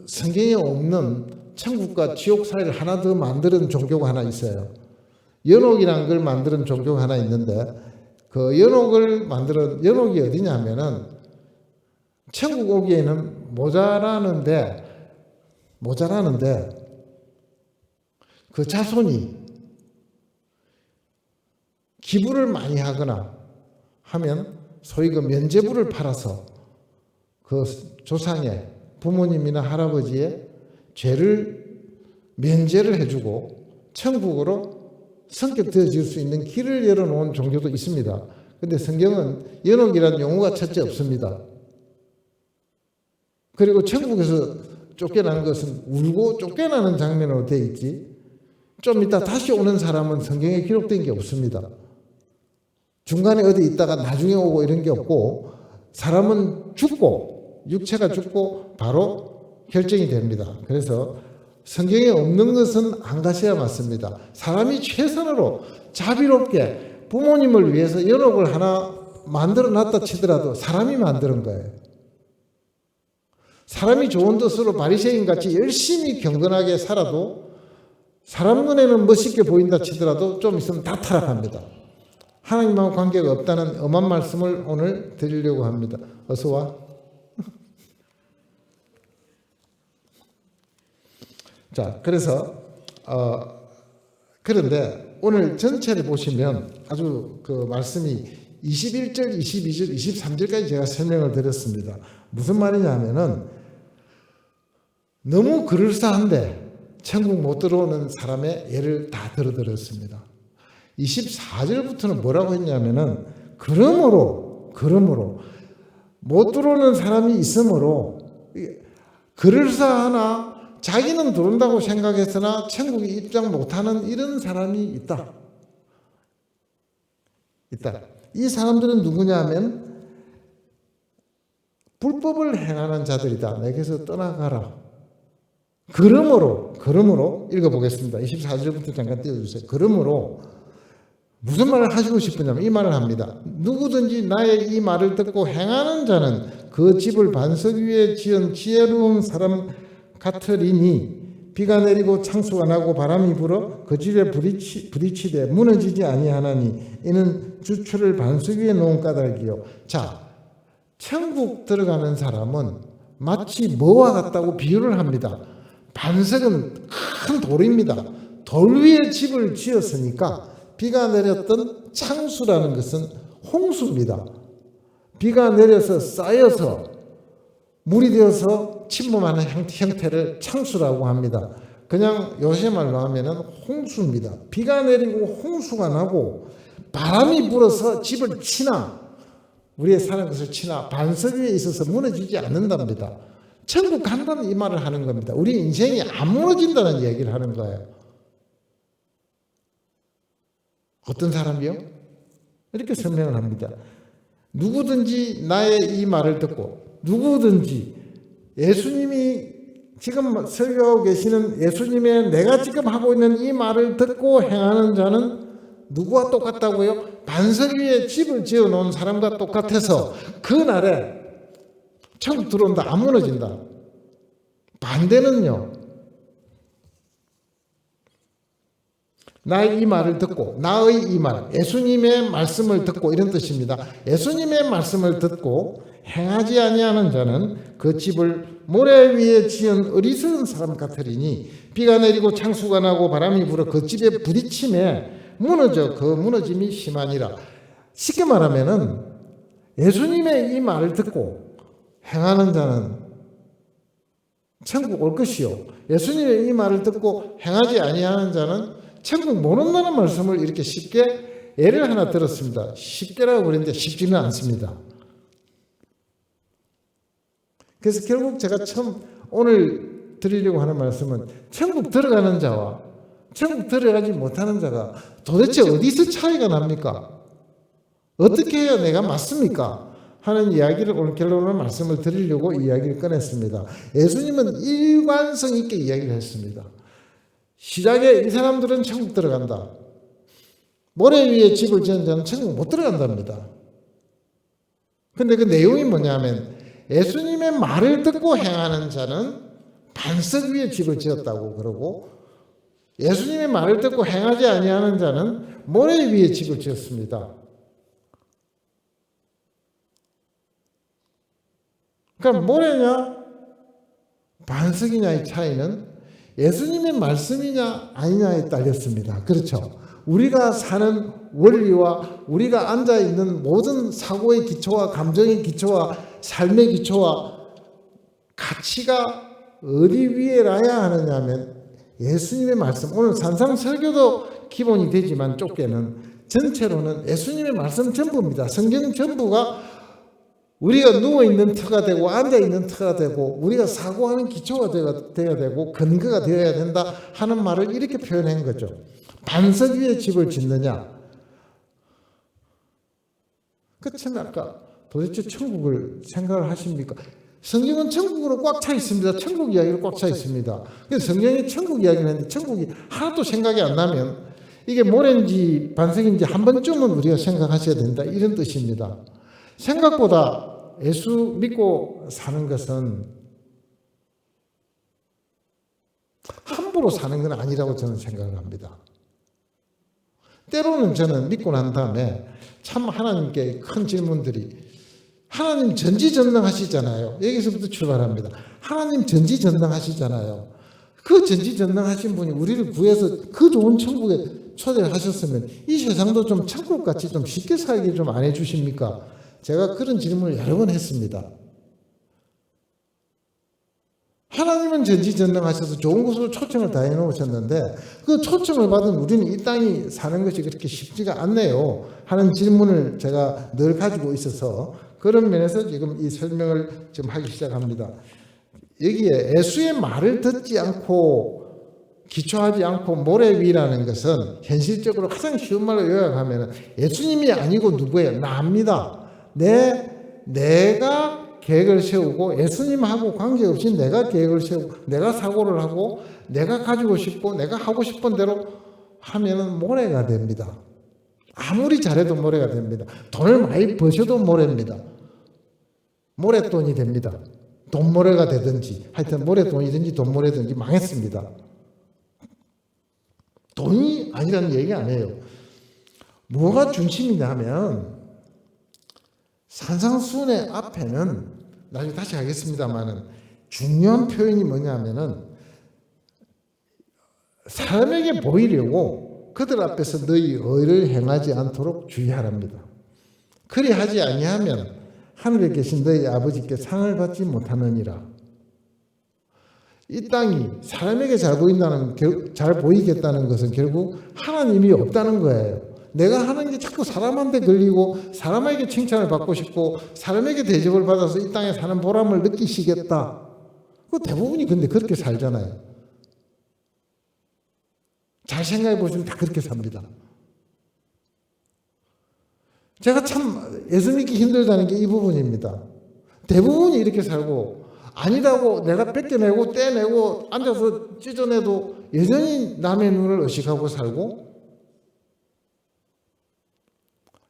Speaker 2: 성경에 없는 천국과 지옥 사이를 하나 더 만드는 종교가 하나 있어요. 연옥이라는 걸 만드는 종교가 하나 있는데 그 연옥이 어디냐 하면은 천국 오기에는 모자라는데 그 자손이 기부를 많이 하거나 하면 소위 그 면제부를 팔아서 그 조상의 부모님이나 할아버지의 죄를 면제를 해주고 천국으로 성격되어질 수 있는 길을 열어놓은 종교도 있습니다. 그런데 성경은 연옥이라는 용어가 첫째 없습니다. 그리고 천국에서 쫓겨나는 것은 울고 쫓겨나는 장면으로 되어 있지 좀 이따 다시 오는 사람은 성경에 기록된 게 없습니다. 중간에 어디 있다가 나중에 오고 이런 게 없고 사람은 죽고 육체가 죽고 바로 결정이 됩니다. 그래서 성경에 없는 것은 안 가셔야 맞습니다. 사람이 최선으로 자비롭게 부모님을 위해서 연옥을 하나 만들어 놨다 치더라도 사람이 만드는 거예요. 사람이 좋은 뜻으로 바리새인같이 열심히 경건하게 살아도 사람 눈에는 멋있게 보인다 치더라도 좀 있으면 다 타락합니다. 하나님하고 관계가 없다는 엄한 말씀을 오늘 드리려고 합니다. 어서 와. 자, 그래서 그런데 오늘 전체를 보시면 아주 그 말씀이 21절, 22절, 23절까지 제가 설명을 드렸습니다. 무슨 말이냐 하면은 너무 그럴싸한데 천국 못 들어오는 사람의 예를 다 들어드렸습니다. 24절부터는 뭐라고 했냐면은 그러므로 못 들어오는 사람이 있으므로 그럴싸하나 자기는 들어온다고 생각했으나 천국에 입장 못하는 이런 사람이 있다. 이 사람들은 누구냐 하면 불법을 행하는 자들이다. 내게서 떠나가라. 그러므로 읽어보겠습니다. 24절부터 잠깐 띄워주세요. 그러므로 무슨 말을 하시고 싶으냐면 이 말을 합니다. 누구든지 나의 이 말을 듣고 행하는 자는 그 집을 반석 위에 지은 지혜로운 사람 같으리니 비가 내리고 창수가 나고 바람이 불어 그 집에 부딪히되 무너지지 아니하나니 이는 주추를 반석 위에 놓은 까닭이요. 자, 천국 들어가는 사람은 마치 뭐와 같다고 비유를 합니다. 반석은 큰 돌입니다. 돌 위에 집을 지었으니까 비가 내렸던 창수라는 것은 홍수입니다. 비가 내려서 쌓여서 물이 되어서 침범하는 형태를 창수라고 합니다. 그냥 요새 말로 하면은 홍수입니다. 비가 내리고 홍수가 나고 바람이 불어서 집을 치나 우리의 사는 것을 치나 반석 위에 있어서 무너지지 않는답니다. 천국 간다는 이 말을 하는 겁니다. 우리 인생이 안 무너진다는 얘기를 하는 거예요. 어떤 사람이요? 이렇게 설명을 합니다. 누구든지 나의 이 말을 듣고 누구든지 예수님이 지금 설교하고 계시는 예수님의 내가 지금 하고 있는 이 말을 듣고 행하는 자는 누구와 똑같다고요? 반석 위에 집을 지어 놓은 사람과 똑같아서 그날에 천국 들어온다 안 무너진다. 반대는요. 나의 이 말을 듣고 나의 이 말, 예수님의 말씀을 듣고 이런 뜻입니다. 예수님의 말씀을 듣고 행하지 아니하는 자는 그 집을 모래 위에 지은 어리석은 사람 같으리니 비가 내리고 창수가 나고 바람이 불어 그 집에 부딪힘에 무너져 그 무너짐이 심하니라. 쉽게 말하면은 예수님의 이 말을 듣고 행하는 자는 천국 올 것이요, 예수님의 이 말을 듣고 행하지 아니하는 자는 천국 못 온다는 말씀을 이렇게 쉽게 예를 하나 들었습니다. 쉽게라고 그랬는데 쉽지는 않습니다. 그래서 결국 제가 처음 오늘 드리려고 하는 말씀은 천국 들어가는 자와 천국 들어가지 못하는 자가 도대체 어디서 차이가 납니까? 어떻게 해야 내가 맞습니까? 하는 이야기를 오늘 결론으로 말씀을 드리려고 이야기를 꺼냈습니다. 예수님은 일관성 있게 이야기를 했습니다. 시작에 이 사람들은 천국 들어간다. 모래 위에 집을 지은 자는 천국 못 들어간답니다. 근데 그 내용이 뭐냐면 예수님의 말을 듣고 행하는 자는 반석 위에 집을 지었다고 그러고 예수님의 말을 듣고 행하지 아니하는 자는 모래 위에 집을 지었습니다. 그러니까 모래냐 반석이냐의 차이는 예수님의 말씀이냐 아니냐에 딸렸습니다. 그렇죠? 우리가 사는 원리와 우리가 앉아있는 모든 사고의 기초와 감정의 기초와 삶의 기초와 가치가 어디 위에 놔야 하느냐 하면 예수님의 말씀, 오늘 산상설교도 기본이 되지만 좁게는 전체로는 예수님의 말씀 전부입니다. 성경 전부가 우리가 누워있는 터가 되고 앉아있는 터가 되고 우리가 사고하는 기초가 되어야 되고 근거가 되어야 된다 하는 말을 이렇게 표현한 거죠. 반석 위에 집을 짓느냐. 그 처음에 아까 도대체 천국을 생각을 하십니까? 성경은 천국으로 꽉 차 있습니다. 천국 이야기로 꽉 차 있습니다. 그래서 성경이 천국 이야기를 했는데 천국이 하나도 생각이 안 나면 이게 모래인지 반석인지 한 번쯤은 우리가 생각하셔야 된다 이런 뜻입니다. 생각보다 예수 믿고 사는 것은 함부로 사는 건 아니라고 저는 생각을 합니다. 때로는 저는 믿고 난 다음에 참 하나님께 큰 질문들이 하나님 전지전능하시잖아요. 여기서부터 출발합니다. 하나님 전지전능하시잖아요. 그 전지전능하신 분이 우리를 구해서 그 좋은 천국에 초대를 하셨으면 이 세상도 좀 천국같이 좀 쉽게 살게 좀 안 해주십니까? 제가 그런 질문을 여러 번 했습니다. 하나님은 전지전능하셔서 좋은 곳으로 초청을 다 해놓으셨는데 그 초청을 받은 우리는 이 땅이 사는 것이 그렇게 쉽지가 않네요 하는 질문을 제가 늘 가지고 있어서 그런 면에서 지금 이 설명을 지금 하기 시작합니다. 여기에 예수의 말을 듣지 않고 기초하지 않고 모래 위라는 것은 현실적으로 가장 쉬운 말로 요약하면 예수님이 아니고 누구예요? 나입니다. 내가 계획을 세우고 예수님하고 관계없이 내가 계획을 세우고 내가 사고를 하고 내가 가지고 싶고 내가 하고 싶은 대로 하면은 모래가 됩니다. 아무리 잘해도 모래가 됩니다. 돈을 많이 버셔도 모래입니다. 모래돈이 됩니다. 돈모래가 되든지 하여튼 모래돈이든지 돈모래든지 망했습니다. 돈이 아니라는 얘기 아니에요. 뭐가 중심이냐 하면 산상수훈의 앞에는 나중에 다시 하겠습니다만은 중요한 표현이 뭐냐면은 사람에게 보이려고 그들 앞에서 너희 의를 행하지 않도록 주의하랍니다. 그리하지 아니하면 하늘에 계신 너희 아버지께 상을 받지 못하느니라. 이 땅이 사람에게 잘 보이겠다는 것은 결국 하나님이 없다는 거예요. 내가 하는 게 자꾸 사람한테 걸리고 사람에게 칭찬을 받고 싶고 사람에게 대접을 받아서 이 땅에 사는 보람을 느끼시겠다. 그 대부분이 근데 그렇게 살잖아요. 잘 생각해 보시면 다 그렇게 삽니다. 제가 참 예수 믿기 힘들다는 게 이 부분입니다. 대부분이 이렇게 살고 아니라고 내가 뺏겨내고 떼내고 앉아서 찢어내도 여전히 남의 눈을 의식하고 살고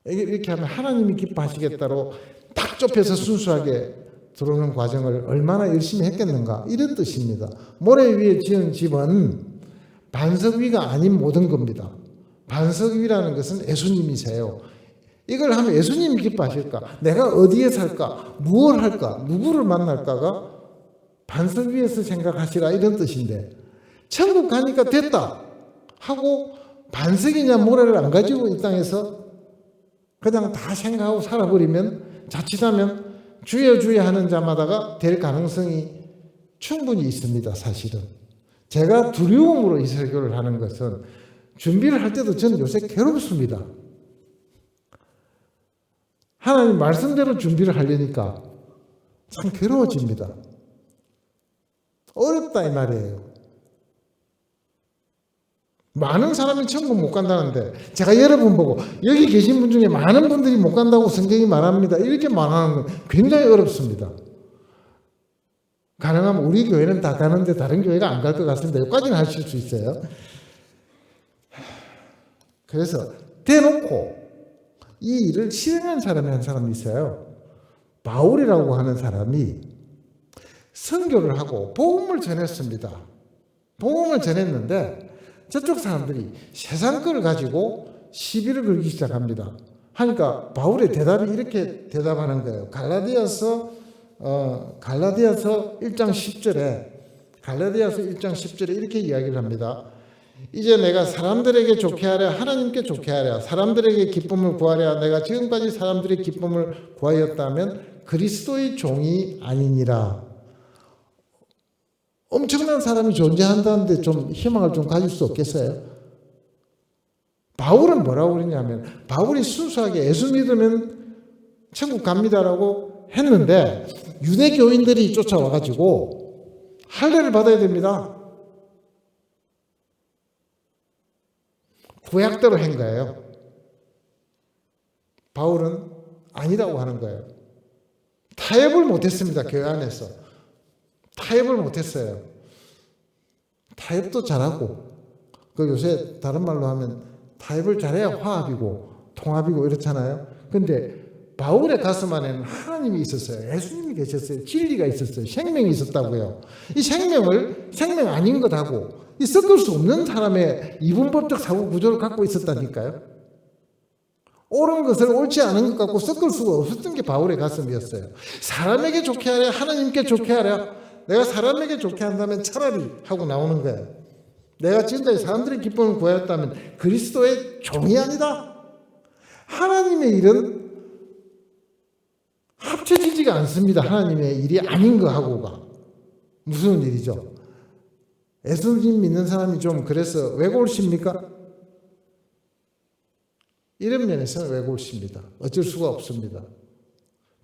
Speaker 2: 이렇게 하면 하나님이 기뻐하시겠다로 딱 좁혀서 순수하게 들어오는 과정을 얼마나 열심히 했겠는가, 이런 뜻입니다. 모래 위에 지은 집은 반석 위가 아닌 모든 겁니다. 반석 위라는 것은 예수님이세요. 이걸 하면 예수님이 기뻐하실까? 내가 어디에 살까? 무엇을 할까? 누구를 만날까가 반석 위에서 생각하시라, 이런 뜻인데, 천국 가니까 됐다 하고 반석이냐 모래를 안 가지고 이 땅에서 그냥 다 생각하고 살아버리면 자칫하면 주여 주여 하는 자마다가 될 가능성이 충분히 있습니다. 사실은 제가 두려움으로 이 설교를 하는 것은, 준비를 할 때도 저는 요새 괴롭습니다. 하나님 말씀대로 준비를 하려니까 참 괴로워집니다. 어렵다 이 말이에요. 많은 사람이 천국 못 간다는데, 제가 여러분 보고 여기 계신 분 중에 많은 분들이 못 간다고 성경이 말합니다, 이렇게 말하는 건 굉장히 어렵습니다. 가능하면 우리 교회는 다 가는데 다른 교회가 안 갈 것 같습니다. 여기까지는 하실 수 있어요. 그래서 대놓고 이 일을 실행한 사람이 한 사람이 있어요. 바울이라고 하는 사람이 선교를 하고 복음을 전했습니다. 복음을 전했는데 저쪽 사람들이 세상 거를 가지고 시비를 걸기 시작합니다. 하니까 바울의 대답이 이렇게 대답하는 거예요. 갈라디아서 1장 10절에 이렇게 이야기를 합니다. 이제 내가 사람들에게 좋게 하랴 하나님께 좋게 하랴, 사람들에게 기쁨을 구하랴 내가 지금까지 사람들의 기쁨을 구하였다면 그리스도의 종이 아니니라. 엄청난 사람이 존재한다는데 좀 희망을 좀 가질 수 없겠어요? 바울은 뭐라고 그러냐면, 바울이 순수하게 예수 믿으면 천국 갑니다라고 했는데 유대교인들이 쫓아와가지고 할례를 받아야 됩니다. 구약대로 한 거예요. 바울은 아니라고 하는 거예요. 타협을 못했습니다. 교회 안에서 타협을 못했어요. 타협도 잘하고, 그 요새 다른 말로 하면 타협을 잘해야 화합이고 통합이고 이렇잖아요. 근데 바울의 가슴 안에는 하나님이 있었어요. 예수님이 계셨어요. 진리가 있었어요. 생명이 있었다고요. 이 생명을 생명 아닌 것하고 이 섞을 수 없는 사람의 이분법적 사고 구조를 갖고 있었다니까요. 옳은 것을 옳지 않은 것 갖고 섞을 수가 없었던 게 바울의 가슴이었어요. 사람에게 좋게 하랴 하나님께 좋게 하랴, 내가 사람에게 좋게 한다면 차라리 하고 나오는 거예요. 내가 지금까지 사람들의 기쁨을 구하였다면 그리스도의 종이 아니다. 하나님의 일은 합쳐지지가 않습니다. 하나님의 일이 아닌 거하고가. 무슨 일이죠? 예수님 믿는 사람이 좀 그래서 왜골십니까? 이런 면에서는 왜골십니다. 어쩔 수가 없습니다.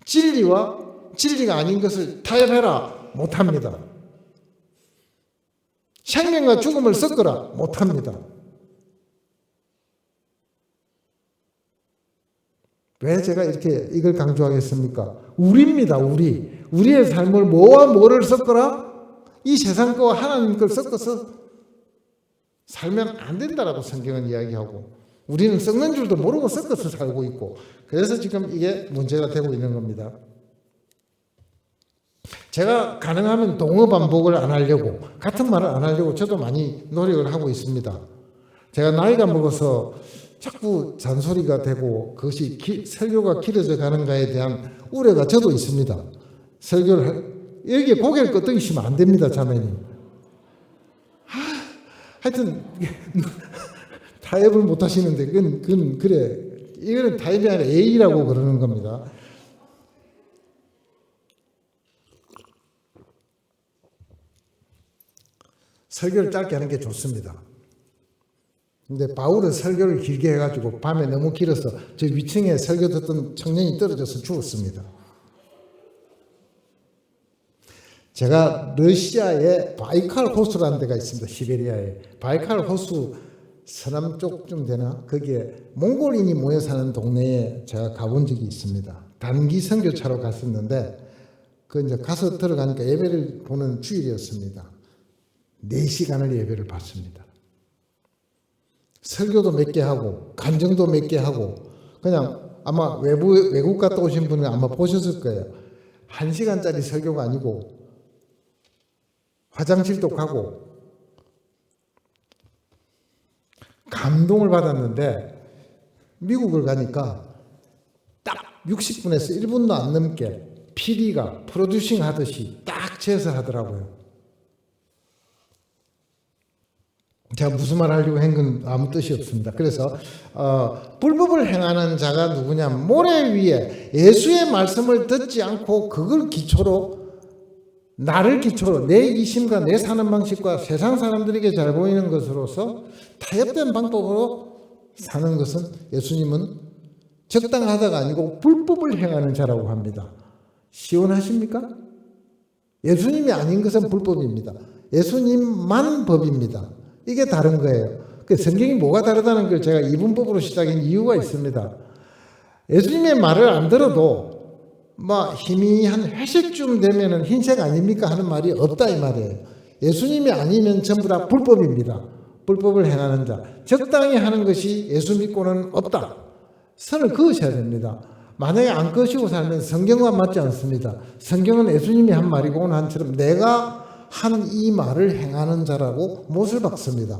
Speaker 2: 진리와 진리가 아닌 것을 타협해라 못합니다. 생명과 죽음을 섞어라 못합니다. 왜 제가 이렇게 이걸 강조하겠습니까? 우리입니다. 우리의 삶을 뭐와 뭐를 섞어라? 이 세상 거와 하나님 걸 섞어서 살면 안 된다라고 성경은 이야기하고, 우리는 섞는 줄도 모르고 섞어서 살고 있고, 그래서 지금 이게 문제가 되고 있는 겁니다. 제가 가능하면 동어 반복을 안 하려고, 같은 말을 안 하려고 저도 많이 노력을 하고 있습니다. 제가 나이가 먹어서 자꾸 잔소리가 되고 그것이 설교가 길어져 가는가에 대한 우려가 저도 있습니다. 설교를 여기에 고개를 끄덕이시면 안 됩니다, 자매님. 하여튼 타협을 못 하시는데 그건 그래, 이거는 타협이 아니라 예의라고 그러는 겁니다. 설교를 짧게 하는 게 좋습니다. 근데 바울은 설교를 길게 해가지고 밤에 너무 길어서 저 위층에 설교 듣던 청년이 떨어져서 죽었습니다. 제가 러시아에 바이칼 호수라는 데가 있습니다. 시베리아에 바이칼 호수 서남쪽쯤 되나, 거기에 몽골인이 모여 사는 동네에 제가 가본 적이 있습니다. 단기 선교차로 갔었는데 그 이제 가서 들어가니까 예배를 보는 주일이었습니다. 4시간을 예배를 받습니다. 설교도 몇 개 하고 간증도 몇 개 하고 그냥 아마 외국 갔다 오신 분은 아마 보셨을 거예요. 1시간짜리 설교가 아니고 화장실도 가고 감동을 받았는데 미국을 가니까 딱 60분에서 1분도 안 넘게 PD가 프로듀싱 하듯이 딱 재서 하더라고요. 제가 무슨 말 하려고 한 건 아무 뜻이 없습니다. 그래서 불법을 행하는 자가 누구냐? 모래 위에 예수의 말씀을 듣지 않고 그걸 기초로 나를 기초로 내 이심과 내 사는 방식과 세상 사람들에게 잘 보이는 것으로서 타협된 방법으로 사는 것은 예수님은 적당하다가 아니고 불법을 행하는 자라고 합니다. 시원하십니까? 예수님이 아닌 것은 불법입니다. 예수님만 법입니다. 이게 다른 거예요. 성경이 뭐가 다르다는 걸 제가 이분법으로 시작한 이유가 있습니다. 예수님의 말을 안 들어도 희미한 회색쯤 되면은 흰색 아닙니까 하는 말이 없다 이 말이에요. 예수님이 아니면 전부 다 불법입니다. 불법을 행하는 자, 적당히 하는 것이 예수 믿고는 없다. 선을 그으셔야 됩니다. 만약에 안 그으시고 살면 성경과 맞지 않습니다. 성경은 예수님이 한 말이고 오늘 한처럼 내가 하는 이 말을 행하는 자라고 못을 박습니다.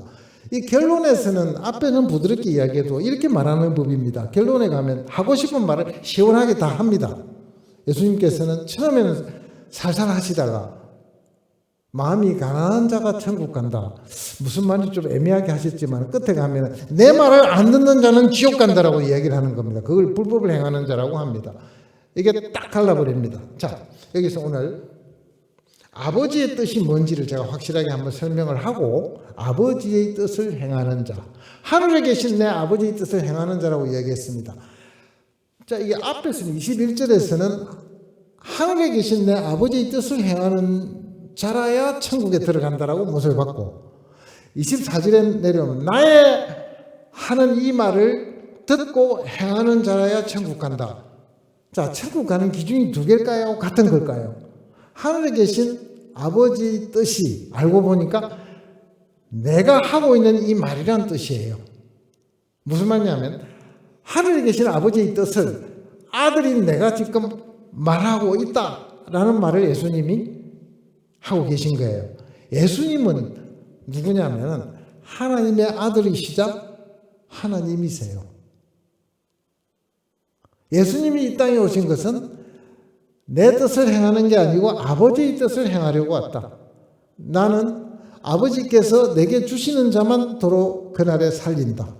Speaker 2: 이 결론에서는 앞에는 부드럽게 이야기해도 이렇게 말하는 법입니다. 결론에 가면 하고 싶은 말을 시원하게 다 합니다. 예수님께서는 처음에는 살살 하시다가 마음이 가난한 자가 천국 간다. 무슨 말인지 좀 애매하게 하셨지만 끝에 가면 내 말을 안 듣는 자는 지옥 간다라고 이야기를 하는 겁니다. 그걸 불법을 행하는 자라고 합니다. 이게 딱 갈라버립니다. 자, 여기서 오늘 아버지의 뜻이 뭔지를 제가 확실하게 한번 설명을 하고 아버지의 뜻을 행하는 자, 하늘에 계신 내 아버지의 뜻을 행하는 자라고 이야기했습니다. 자, 이게 앞에서는 21절에서는 하늘에 계신 내 아버지의 뜻을 행하는 자라야 천국에 들어간다라고 못을 받고 24절에 내려오면 나의 하는 이 말을 듣고 행하는 자라야 천국 간다. 자, 천국 가는 기준이 두 개일까요? 같은 걸까요? 하늘에 계신 아버지의 뜻이 알고 보니까 내가 하고 있는 이 말이란 뜻이에요. 무슨 말이냐면 하늘에 계신 아버지의 뜻을 아들인 내가 지금 말하고 있다라는 말을 예수님이 하고 계신 거예요. 예수님은 누구냐면 하나님의 아들이시자 하나님이세요. 예수님이 이 땅에 오신 것은 내 뜻을 행하는 게 아니고 아버지의 뜻을 행하려고 왔다. 나는 아버지께서 내게 주시는 자만 도로 그날에 살린다.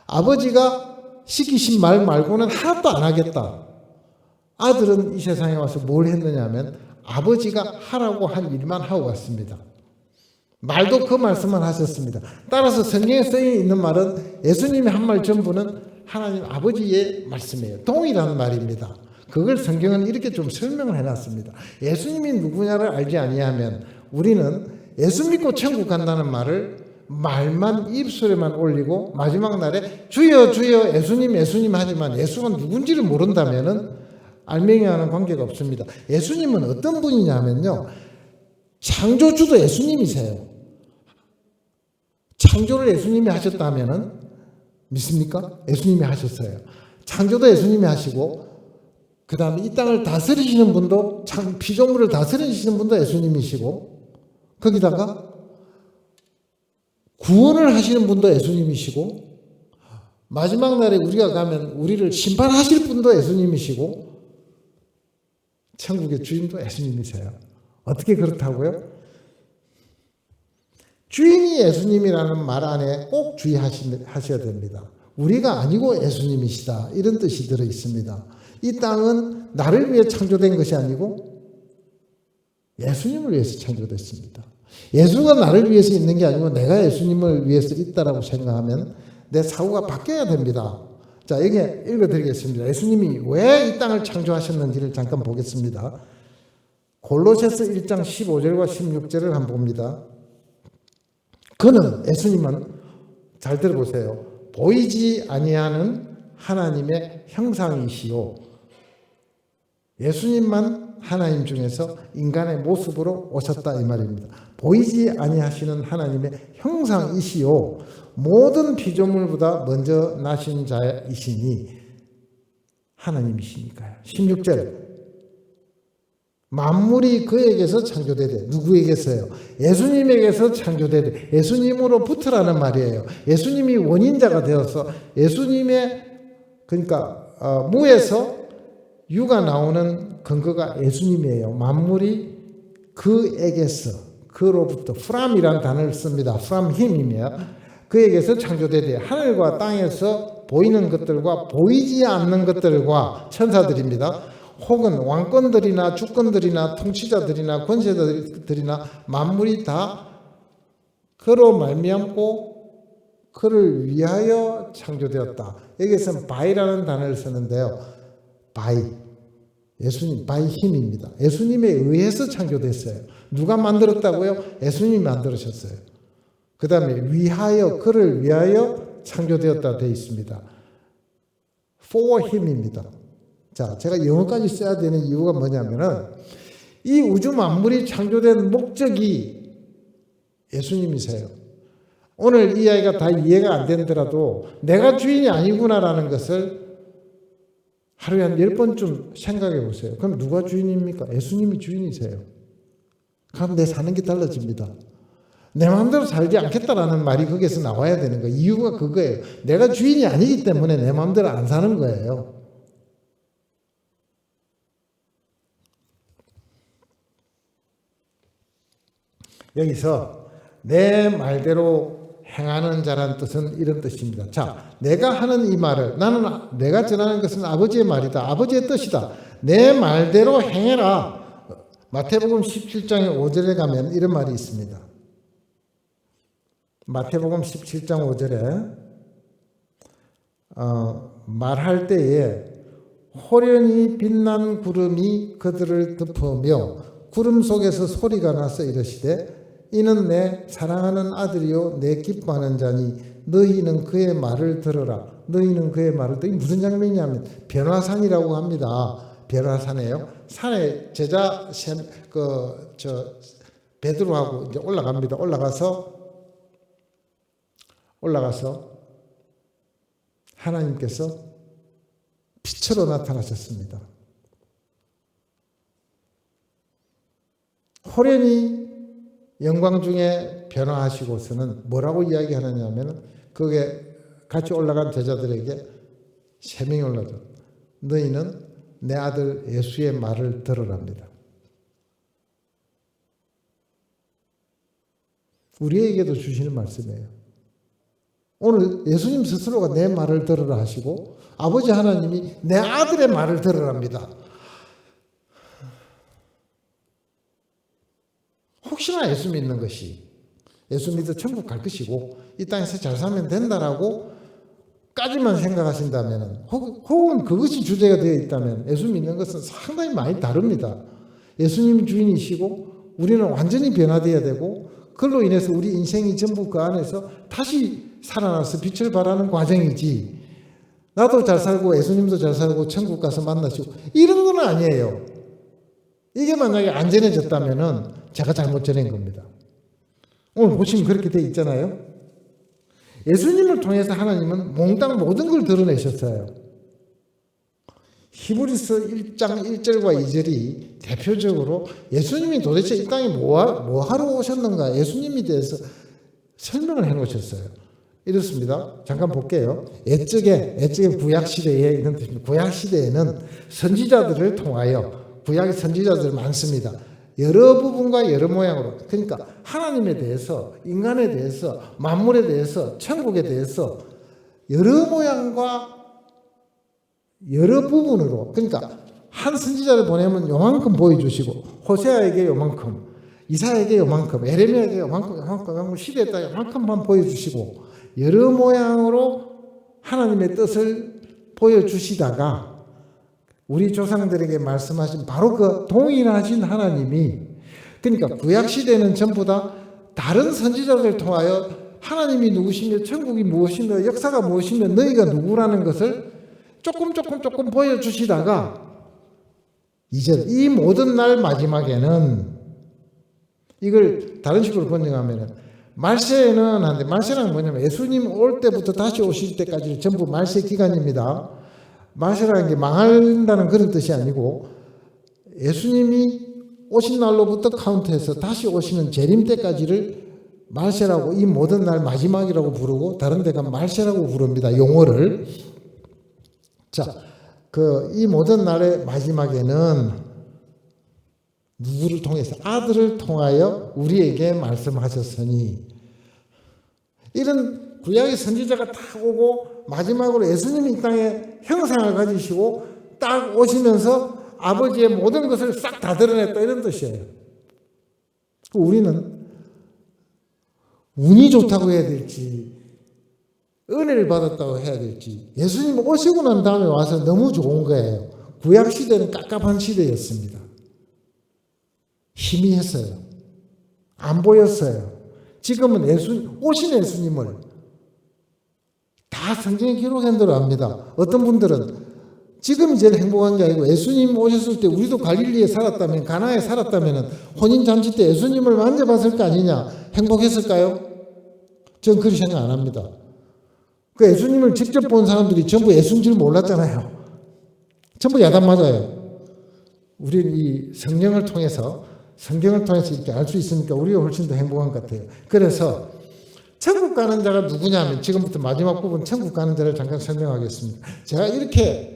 Speaker 2: 아버지가 시키신 말 말고는 하나도 안 하겠다. 아들은 이 세상에 와서 뭘 했느냐면 아버지가 하라고 한 일만 하고 왔습니다. 말도 그 말씀만 하셨습니다. 따라서 성경에 쓰여 있는 말은 예수님이 한 말 전부는 하나님 아버지의 말씀이에요. 동일한 말입니다. 그걸 성경은 이렇게 좀 설명을 해놨습니다. 예수님이 누구냐를 알지 아니하면 우리는 예수 믿고 천국 간다는 말을 말만 입술에만 올리고 마지막 날에 주여 주여 예수님 예수님 하지만 예수가 누군지를 모른다면은 알맹이와는 관계가 없습니다. 예수님은 어떤 분이냐면요, 창조주도 예수님이세요. 창조를 예수님이 하셨다면은 믿습니까? 예수님이 하셨어요. 창조도 예수님이 하시고 그 다음에 이 땅을 다스리시는 분도 피조물을 다스리시는 분도 예수님이시고 거기다가 구원을 하시는 분도 예수님이시고 마지막 날에 우리가 가면 우리를 심판하실 분도 예수님이시고 천국의 주인도 예수님이세요. 어떻게 그렇다고요? 주인이 예수님이라는 말 안에 꼭 주의하셔야 됩니다. 우리가 아니고 예수님이시다 이런 뜻이 들어 있습니다. 이 땅은 나를 위해 창조된 것이 아니고 예수님을 위해서 창조됐습니다. 예수가 나를 위해서 있는 게 아니고 내가 예수님을 위해서 있다라고 생각하면 내 사고가 바뀌어야 됩니다. 자, 여기 읽어드리겠습니다. 예수님이 왜 이 땅을 창조하셨는지를 잠깐 보겠습니다. 골로새서 1장 15절과 16절을 한번 봅니다. 그는 예수님은 잘 들어보세요. 보이지 아니하는 하나님의 형상이시요. 예수님만 하나님 중에서 인간의 모습으로 오셨다 이 말입니다. 보이지 아니하시는 하나님의 형상이시요 모든 피조물보다 먼저 나신 자이시니 하나님이시니까요. 16절 만물이 그에게서 창조되되 누구에게서요? 예수님에게서 창조되되 예수님으로부터라는 말이에요. 예수님이 원인자가 되어서 예수님의 그러니까 무에서 유가 나오는 근거가 예수님이에요. 만물이 그에게서 그로부터 from이라는 단어를 씁니다. from him이며 그에게서 창조되되 하늘과 땅에서 보이는 것들과 보이지 않는 것들과 천사들입니다. 혹은 왕권들이나 주권들이나 통치자들이나 권세들이나 만물이 다 그로 말미암고 그를 위하여 창조되었다. 여기서는 by라는 단어를 쓰는데요. by 예수님 by 힘입니다. 예수님에 의해서 창조됐어요. 누가 만들었다고요? 예수님이 만들으셨어요. 그 다음에 위하여 그를 위하여 창조되었다 되어 있습니다. for him입니다. 자, 제가 영어까지 써야 되는 이유가 뭐냐면은 이 우주 만물이 창조된 목적이 예수님이세요. 오늘 이 아이가 다 이해가 안 되더라도 내가 주인이 아니구나라는 것을 하루에 한 10번쯤 생각해 보세요. 그럼 누가 주인입니까? 예수님이 주인이세요. 그럼 내 사는 게 달라집니다. 내 마음대로 살지 않겠다라는 말이 거기에서 나와야 되는 거예요. 이유가 그거예요. 내가 주인이 아니기 때문에 내 마음대로 안 사는 거예요. 여기서 내 말대로 행하는 자란 뜻은 이런 뜻입니다. 자, 내가 하는 이 말을 내가 전하는 것은 아버지의 말이다. 아버지의 뜻이다. 내 말대로 행해라. 마태복음 17장의 5절에 가면 이런 말이 있습니다. 마태복음 17장 5절에 말할 때에 호련히 빛난 구름이 그들을 덮으며 구름 속에서 소리가 나서 이르시되 이는 내 사랑하는 아들이요 내 기뻐하는 자니 너희는 그의 말을 들어라. 너희는 그의 말을 들으라. 무슨 장면이냐면 변화산이라고 합니다. 변화산이에요. 산에 제자 베드로하고 이제 올라갑니다. 올라가서 하나님께서 빛으로 나타나셨습니다. 호련히 영광 중에 변화하시고서는 뭐라고 이야기하느냐면 그게 같이 올라간 제자들에게 세 명이 올라죠. 너희는 내 아들 예수의 말을 들으랍니다. 우리에게도 주시는 말씀이에요. 오늘 예수님 스스로가 내 말을 들으라 하시고 아버지 하나님이 내 아들의 말을 들으랍니다. 혹시나 예수 믿는 것이 예수 믿어 천국 갈 것이고 이 땅에서 잘 살면 된다라고 까지만 생각하신다면 혹은 그것이 주제가 되어 있다면 예수 믿는 것은 상당히 많이 다릅니다. 예수님이 주인이시고 우리는 완전히 변화되어야 되고 그걸로 인해서 우리 인생이 전부 그 안에서 다시 살아나서 빛을 발하는 과정이지 나도 잘 살고 예수님도 잘 살고 천국 가서 만나시고 이런 건 아니에요. 이게 만약에 안전해졌다면 제가 잘못 전한 겁니다. 오늘 보시면 그렇게 돼 있잖아요. 예수님을 통해서 하나님은 몽땅 모든 걸 드러내셨어요. 히브리서 1장 1절과 2절이 대표적으로 예수님이 도대체 이 땅에 뭐 하러 오셨는가 예수님에 대해서 설명을 해놓으셨어요. 이렇습니다. 잠깐 볼게요. 옛적에 구약시대에 이런 뜻입니다. 구약시대에는 선지자들을 통하여 구약의 선지자들 많습니다. 여러 부분과 여러 모양으로 그러니까 하나님에 대해서 인간에 대해서 만물에 대해서 천국에 대해서 여러 모양과 여러 부분으로 그러니까 한 선지자를 보내면 요만큼 보여주시고 호세아에게 요만큼 이사야에게 요만큼 에레미야에게 요만큼 시대에 따라 요만큼만 보여주시고 여러 모양으로 하나님의 뜻을 보여주시다가 우리 조상들에게 말씀하신 바로 그 동일하신 하나님이 그러니까 구약시대는 전부 다 다른 선지자들을 통하여 하나님이 누구시며 천국이 무엇이며 역사가 무엇이며 너희가 누구라는 것을 조금 보여주시다가 이제 이 모든 날 마지막에는 이걸 다른 식으로 번역하면 말세는 한데 말세는 뭐냐면 예수님 올 때부터 다시 오실 때까지 전부 말세 기간입니다. 마시라는 게 망한다는 그런 뜻이 아니고 예수님이 오신 날로부터 카운트해서 다시 오시는 재림 때까지를 말세라고, 이 모든 날 마지막이라고 부르고 다른 데가 말세라고 부릅니다. 용어를. 자, 이 모든 날의 마지막에는 누구를 통해서? 아들을 통하여 우리에게 말씀하셨으니. 이런 구약의 선지자가 딱 오고 마지막으로 예수님이 이 땅에 형상을 가지시고 딱 오시면서 아버지의 모든 것을 싹 다 드러냈다, 이런 뜻이에요. 우리는 운이 좋다고 해야 될지 은혜를 받았다고 해야 될지, 예수님 오시고 난 다음에 와서 너무 좋은 거예요. 구약 시대는 깝깝한 시대였습니다. 희미했어요. 안 보였어요. 지금은 오신 예수님을 다 성경에 기록한 대로 압니다. 어떤 분들은 지금이 제일 행복한 게 아니고 예수님 오셨을 때 우리도 갈릴리에 살았다면, 가나에 살았다면 혼인잔치 때 예수님을 만져봤을 거 아니냐, 행복했을까요? 전 그렇게 생각 안 합니다. 그 예수님을 직접 본 사람들이 전부 예수인 줄 몰랐잖아요. 전부 야단 맞아요. 우리는 이 성경을 통해서 이렇게 알 수 있으니까 우리가 훨씬 더 행복한 것 같아요. 그래서 천국 가는 자가 누구냐면, 지금부터 마지막 부분 천국 가는 자를 잠깐 설명하겠습니다. 제가 이렇게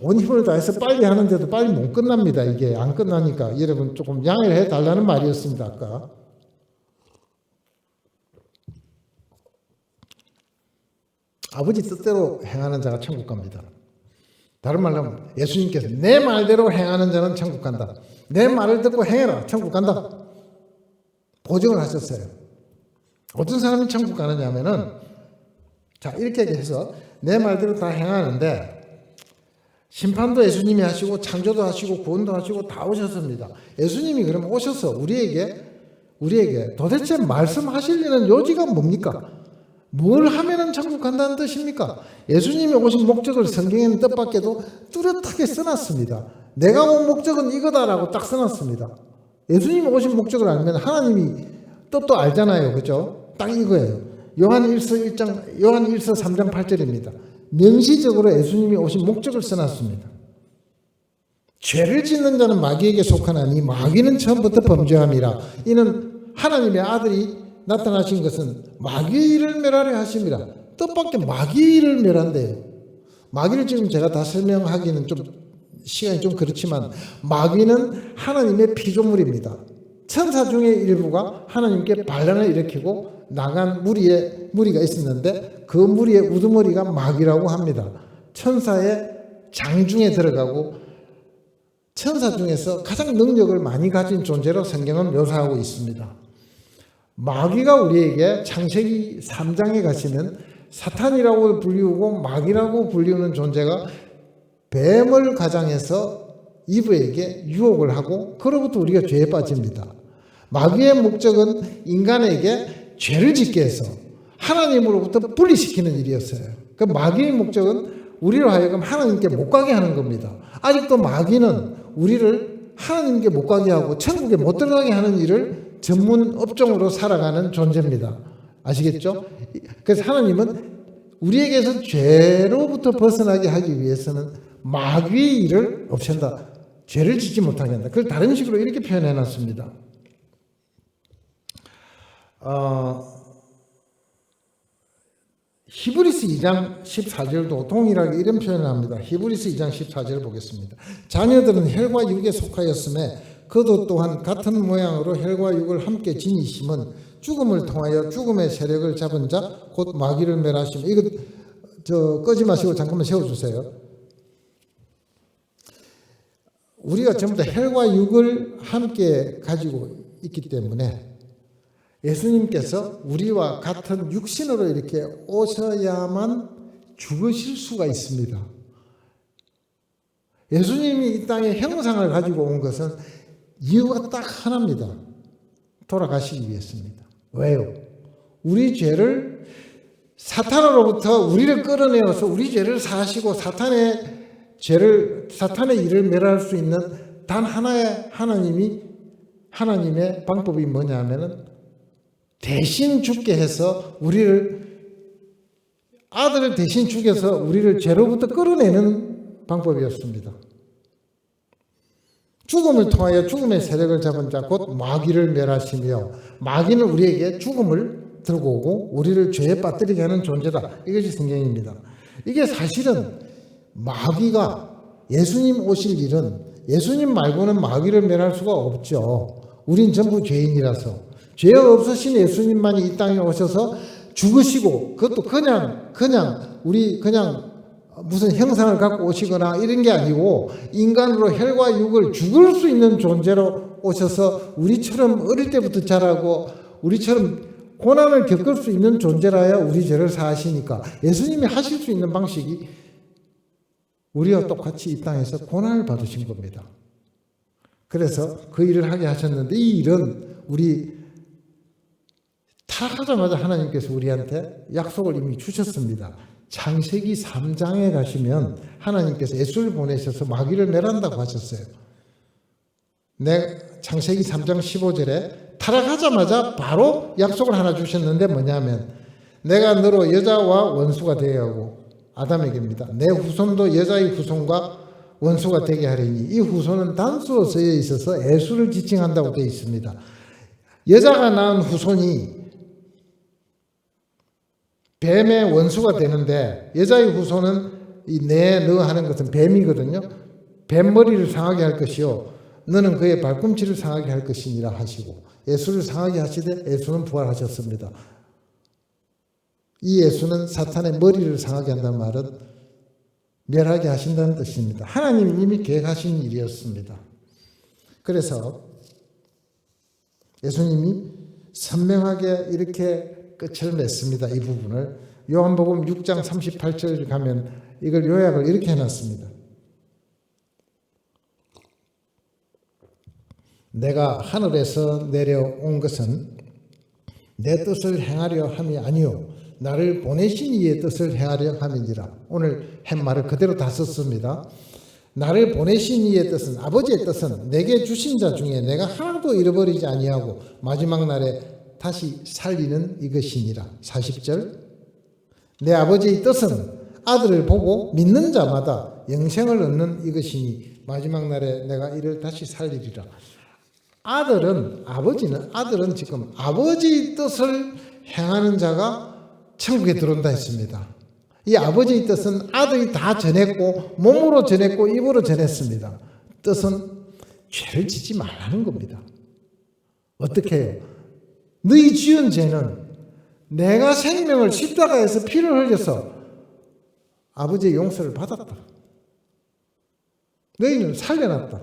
Speaker 2: 온 힘을 다해서 빨리 하는데도 빨리 못 끝납니다. 이게 안 끝나니까 여러분 조금 양해를 해달라는 말이었습니다. 아까 아버지 뜻대로 행하는 자가 천국 갑니다. 다른 말로 하면 예수님께서 내 말대로 행하는 자는 천국 간다. 내 말을 듣고 행해라, 천국 간다, 보증을 하셨어요. 어떤 사람이 천국 가느냐 하면은, 자, 이렇게 해서 내 말대로 다 행하는데 심판도 예수님이 하시고 창조도 하시고 구원도 하시고 다 오셨습니다. 예수님이 그러면 오셔서 우리에게 도대체 말씀하시려는 요지가 뭡니까? 뭘 하면은 천국 간다는 뜻입니까? 예수님이 오신 목적을 성경에는 뜻밖에도 뚜렷하게 써놨습니다. 내가 온 목적은 이거다라고 딱 써놨습니다. 예수님이 오신 목적을 알면 하나님이 뜻도 알잖아요. 그죠? 딱 이거예요. 요한1서 3장 8절입니다. 명시적으로 예수님이 오신 목적을 써놨습니다. 죄를 짓는 자는 마귀에게 속하나니 마귀는 처음부터 범죄함이라. 이는 하나님의 아들이 나타나신 것은 마귀의 일을 멸하려 하심이라. 뜻밖의 마귀의 일을 멸한대요. 마귀를 지금 제가 다 설명하기는 좀 시간이 좀 그렇지만, 마귀는 하나님의 피조물입니다. 천사 중에 일부가 하나님께 반란을 일으키고 나간 무리가 있었는데 그 무리의 우두머리가 마귀라고 합니다. 천사의 장 중에 들어가고 천사 중에서 가장 능력을 많이 가진 존재로 성경은 묘사하고 있습니다. 마귀가 우리에게 창세기 3장에 가시면 사탄이라고 불리우고 마귀라고 불리우는 존재가 뱀을 가장해서 이브에게 유혹을 하고 그로부터 우리가 죄에 빠집니다. 마귀의 목적은 인간에게 죄를 짓게 해서 하나님으로부터 분리시키는 일이었어요. 그 마귀의 목적은 우리로 하여금 하나님께 못 가게 하는 겁니다. 아직도 마귀는 우리를 하나님께 못 가게 하고 천국에 못 들어가게 하는 일을 전문 업종으로 살아가는 존재입니다. 아시겠죠? 그래서 하나님은 우리에게서 죄로부터 벗어나게 하기 위해서는 마귀의 일을 없앤다. 죄를 짓지 못하게 한다. 그걸 다른 식으로 이렇게 표현해 놨습니다. 히브리서 2장 14절도 동일하게 이런 표현을 합니다. 히브리서 2장 14절 보겠습니다. 자녀들은 혈과 육에 속하였음에 그도 또한 같은 모양으로 혈과 육을 함께 지니심은 죽음을 통하여 죽음의 세력을 잡은 자 곧 마귀를 멸하심. 이거 끄지 마시고 잠깐만 세워주세요. 우리가 전부 다 혈과 육을 함께 가지고 있기 때문에 예수님께서 우리와 같은 육신으로 이렇게 오셔야만 죽으실 수가 있습니다. 예수님이 이 땅에 형상을 가지고 온 것은 이유가 딱 하나입니다. 돌아가시기 위해서입니다. 왜요? 우리 죄를 사탄으로부터 우리를 끌어내어서 우리 죄를 사하시고 사탄의 일을 멸할 수 있는 단 하나의 하나님의 방법이 뭐냐 하면은 대신 죽게 해서 우리를 아들을 대신 죽여서 우리를 죄로부터 끌어내는 방법이었습니다. 죽음을 통하여 죽음의 세력을 잡은 자 곧 마귀를 멸하시며, 마귀는 우리에게 죽음을 들고 오고 우리를 죄에 빠뜨리게 하는 존재다. 이것이 성경입니다. 이게 사실은 마귀가 예수님 오실 일은 예수님 말고는 마귀를 멸할 수가 없죠. 우린 전부 죄인이라서. 죄 없으신 예수님만이 이 땅에 오셔서 죽으시고, 그것도 그냥 무슨 형상을 갖고 오시거나 이런 게 아니고 인간으로 혈과 육을 죽을 수 있는 존재로 오셔서 우리처럼 어릴 때부터 자라고 우리처럼 고난을 겪을 수 있는 존재라야 우리 죄를 사하시니까 예수님이 하실 수 있는 방식이 우리와 똑같이 이 땅에서 고난을 받으신 겁니다. 그래서 그 일을 하게 하셨는데, 이 일은 우리 타락하자마자 하나님께서 우리한테 약속을 이미 주셨습니다. 창세기 3장에 가시면 하나님께서 예수를 보내셔서 마귀를 멸한다고 하셨어요. 창세기 3장 15절에 타락하자마자 바로 약속을 하나 주셨는데 뭐냐면, 내가 너로 여자와 원수가 되게 하고, 아담에게입니다. 내 후손도 여자의 후손과 원수가 되게 하리니, 이 후손은 단수어 쓰여 있어서 에수를 지칭한다고 되어 있습니다. 여자가 낳은 후손이 뱀의 원수가 되는데, 여자의 후손은 너 하는 것은 뱀이거든요. 뱀 머리를 상하게 할 것이요 너는 그의 발꿈치를 상하게 할 것이니라 하시고, 예수를 상하게 하시되 예수는 부활하셨습니다. 이 예수는 사탄의 머리를 상하게 한다는 말은 멸하게 하신다는 뜻입니다. 하나님이 이미 계획하신 일이었습니다. 그래서 예수님이 선명하게 이렇게 끝을 맺습니다. 이 부분을 요한복음 6장 38절에 가면 이걸 요약을 이렇게 해놨습니다. 내가 하늘에서 내려온 것은 내 뜻을 행하려 함이 아니요 나를 보내신 이의 뜻을 행하려 함이니라. 오늘 한 말을 그대로 다 썼습니다. 나를 보내신 이의 뜻은, 아버지의 뜻은 내게 주신 자 중에 내가 하나도 잃어버리지 아니하고 마지막 날에 다시 살리는 이것이니라. 40절, 내 아버지의 뜻은 아들을 보고 믿는 자마다 영생을 얻는 이것이니 마지막 날에 내가 이를 다시 살리리라. 아들은 지금 아버지의 뜻을 행하는 자가 천국에 들어온다 했습니다. 이 아버지의 뜻은 아들이 다 전했고, 몸으로 전했고, 입으로 전했습니다. 뜻은 죄를 짓지 말라는 겁니다. 어떻게 해요? 너희 지은 죄는 내가 생명을 십자가에서 피를 흘려서 아버지의 용서를 받았다. 너희는 살려놨다.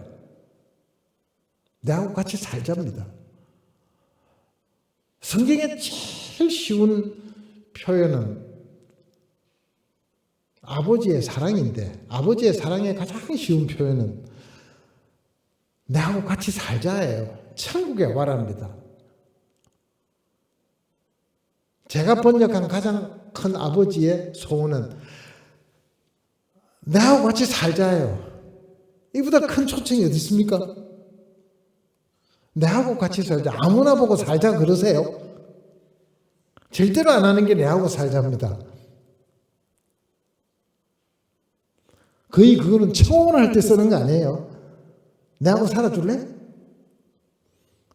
Speaker 2: 내하고 같이 살자입니다. 성경에 제일 쉬운 표현은 아버지의 사랑인데, 아버지의 사랑의 가장 쉬운 표현은 내하고 같이 살자예요. 천국에 와랍니다. 제가 번역한 가장 큰 아버지의 소원은 내하고 같이 살자예요. 이보다 큰 초청이 어디 있습니까? 내하고 같이 살자. 아무나 보고 살자 그러세요? 절대로 안 하는 게 내하고 살자입니다. 거의 그거는 청혼할 때 쓰는 거 아니에요. 내하고 살아줄래?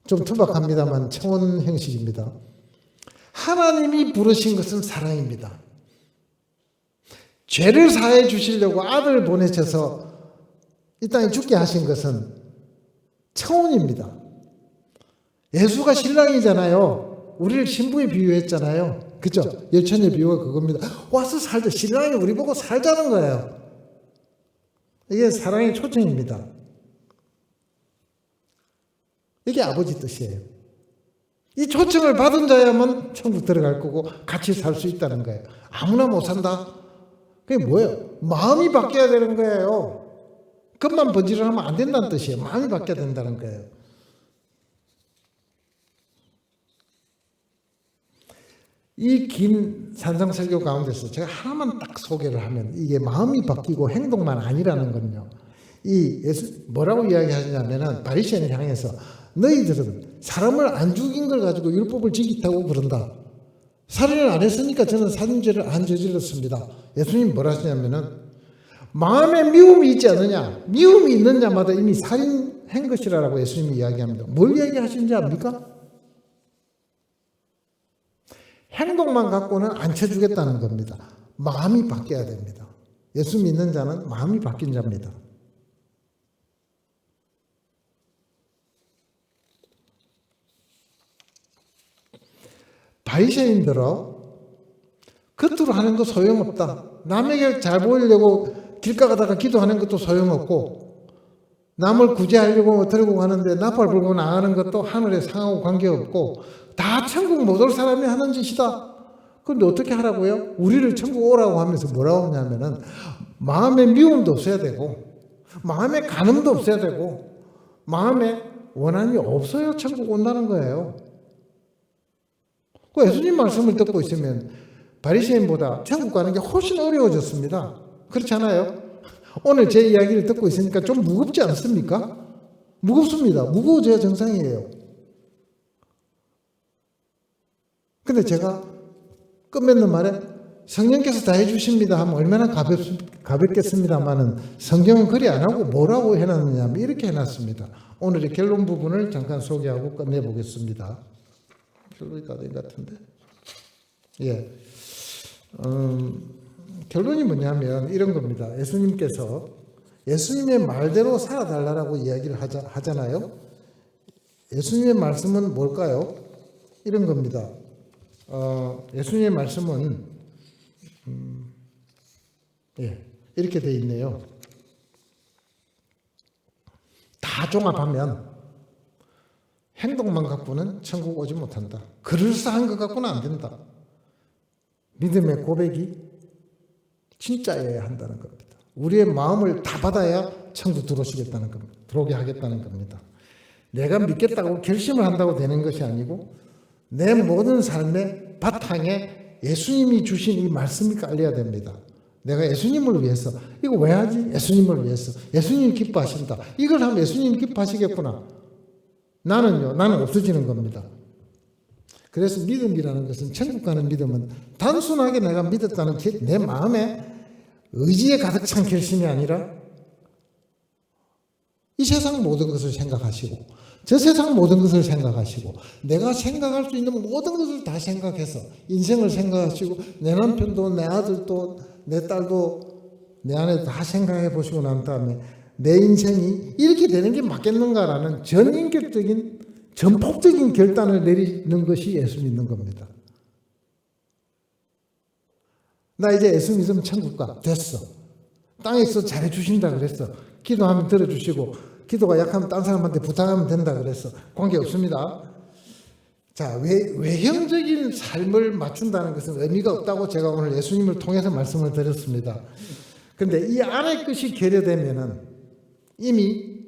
Speaker 2: 좀 투박합니다만 청혼 형식입니다. 하나님이 부르신 것은 사랑입니다. 죄를 사해 주시려고 아들을 보내셔서 이 땅에 죽게 하신 것은 청혼입니다. 예수가 신랑이잖아요. 우리를 신부에 비유했잖아요. 그죠? 열처녀 비유가 그겁니다. 와서 살자. 신랑이 우리 보고 살자는 거예요. 이게 사랑의 초청입니다. 이게 아버지 뜻이에요. 이 초청을 받은 자야만 천국 들어갈 거고 같이 살 수 있다는 거예요. 아무나 못 산다? 그게 뭐예요? 마음이 바뀌어야 되는 거예요. 겉만 번지르하면 안 된다는 뜻이에요. 마음이 바뀌어야 된다는 거예요. 이 긴 산상설교 가운데서 제가 하나만 딱 소개를 하면, 이게 마음이 바뀌고 행동만 아니라는 건요, 이 예수 뭐라고 이야기하냐면은 바리새인을 향해서 너희들은 사람을 안 죽인 걸 가지고 율법을 지키다고 그런다. 살인을 안 했으니까 저는 살인죄를 안 저질렀습니다. 예수님이 뭐라 하시냐면은 마음에 미움이 있지 않느냐, 미움이 있는 자마다 이미 살인한 것이라고 예수님이 이야기합니다. 뭘 이야기하시는지 압니까? 행동만 갖고는 안 쳐주겠다는 겁니다. 마음이 바뀌어야 됩니다. 예수 믿는 자는 마음이 바뀐 자입니다. 바리새인들은 겉으로 하는 거 소용없다. 남에게 잘 보이려고 길가 가다가 기도하는 것도 소용없고, 남을 구제하려고 들고 가는데 나팔 불고 나가는 것도 하늘에 상하고 관계없고, 다 천국 못 올 사람이 하는 짓이다. 그런데 어떻게 하라고요? 우리를 천국 오라고 하면서 뭐라고 하냐면은 마음에 미움도 없어야 되고, 마음에 간음도 없어야 되고, 마음에 원한이 없어야 천국 온다는 거예요. 그 예수님 말씀을 듣고 있으면 바리새인보다 천국 가는 게 훨씬 어려워졌습니다. 그렇지 않아요? 오늘 제 이야기를 듣고 있으니까 좀 무겁지 않습니까? 무겁습니다. 무거워져야 정상이에요. 근데 제가 끝맺는 말에 성령께서 다 해주십니다 하면 얼마나 가볍겠습니다만은 성경은 그리 안 하고 뭐라고 해놨느냐 하면 이렇게 해놨습니다. 오늘의 결론 부분을 잠깐 소개하고 끝내보겠습니다. 결론이 다 된 것 같은데. 예. 결론이 뭐냐면 이런 겁니다. 예수님께서 예수님의 말대로 살아달라고 이야기를 하잖아요. 예수님의 말씀은 뭘까요? 이런 겁니다. 예수님의 말씀은 이렇게 돼 있네요. 다 종합하면 행동만 갖고는 천국 오지 못한다. 그럴싸한 것 갖고는 안 된다. 믿음의 고백이 진짜여야 한다는 겁니다. 우리의 마음을 다 받아야 천국 들어오시겠다는 겁니다. 들어오게 하겠다는 겁니다. 내가 믿겠다고 결심을 한다고 되는 것이 아니고 내 모든 삶의 바탕에 예수님이 주신 이 말씀이 깔려야 됩니다. 내가 예수님을 위해서 이거 왜 하지? 예수님을 위해서. 예수님이 기뻐하신다. 이걸 하면 예수님이 기뻐하시겠구나. 나는 없어지는 겁니다. 그래서 믿음이라는 것은 천국 가는 믿음은 단순하게 내가 믿었다는 내 마음에 의지에 가득 찬 결심이 아니라 이 세상 모든 것을 생각하시고 저 세상 모든 것을 생각하시고 내가 생각할 수 있는 모든 것을 다 생각해서 인생을 생각하시고 내 남편도 내 아들도 내 딸도 내 아내도 다 생각해 보시고 난 다음에 내 인생이 이렇게 되는 게 맞겠는가라는 전인격적인 전폭적인 결단을 내리는 것이 예수 믿는 겁니다. 나 이제 예수 믿으면 천국 가. 됐어. 땅에서 잘해 주신다 그랬어. 기도하면 들어주시고 기도가 약하면 딴 사람한테 부탁하면 된다 그랬어. 관계 없습니다. 자, 외형적인 삶을 맞춘다는 것은 의미가 없다고 제가 오늘 예수님을 통해서 말씀을 드렸습니다. 근데 이 안의 것이 결여되면은 이미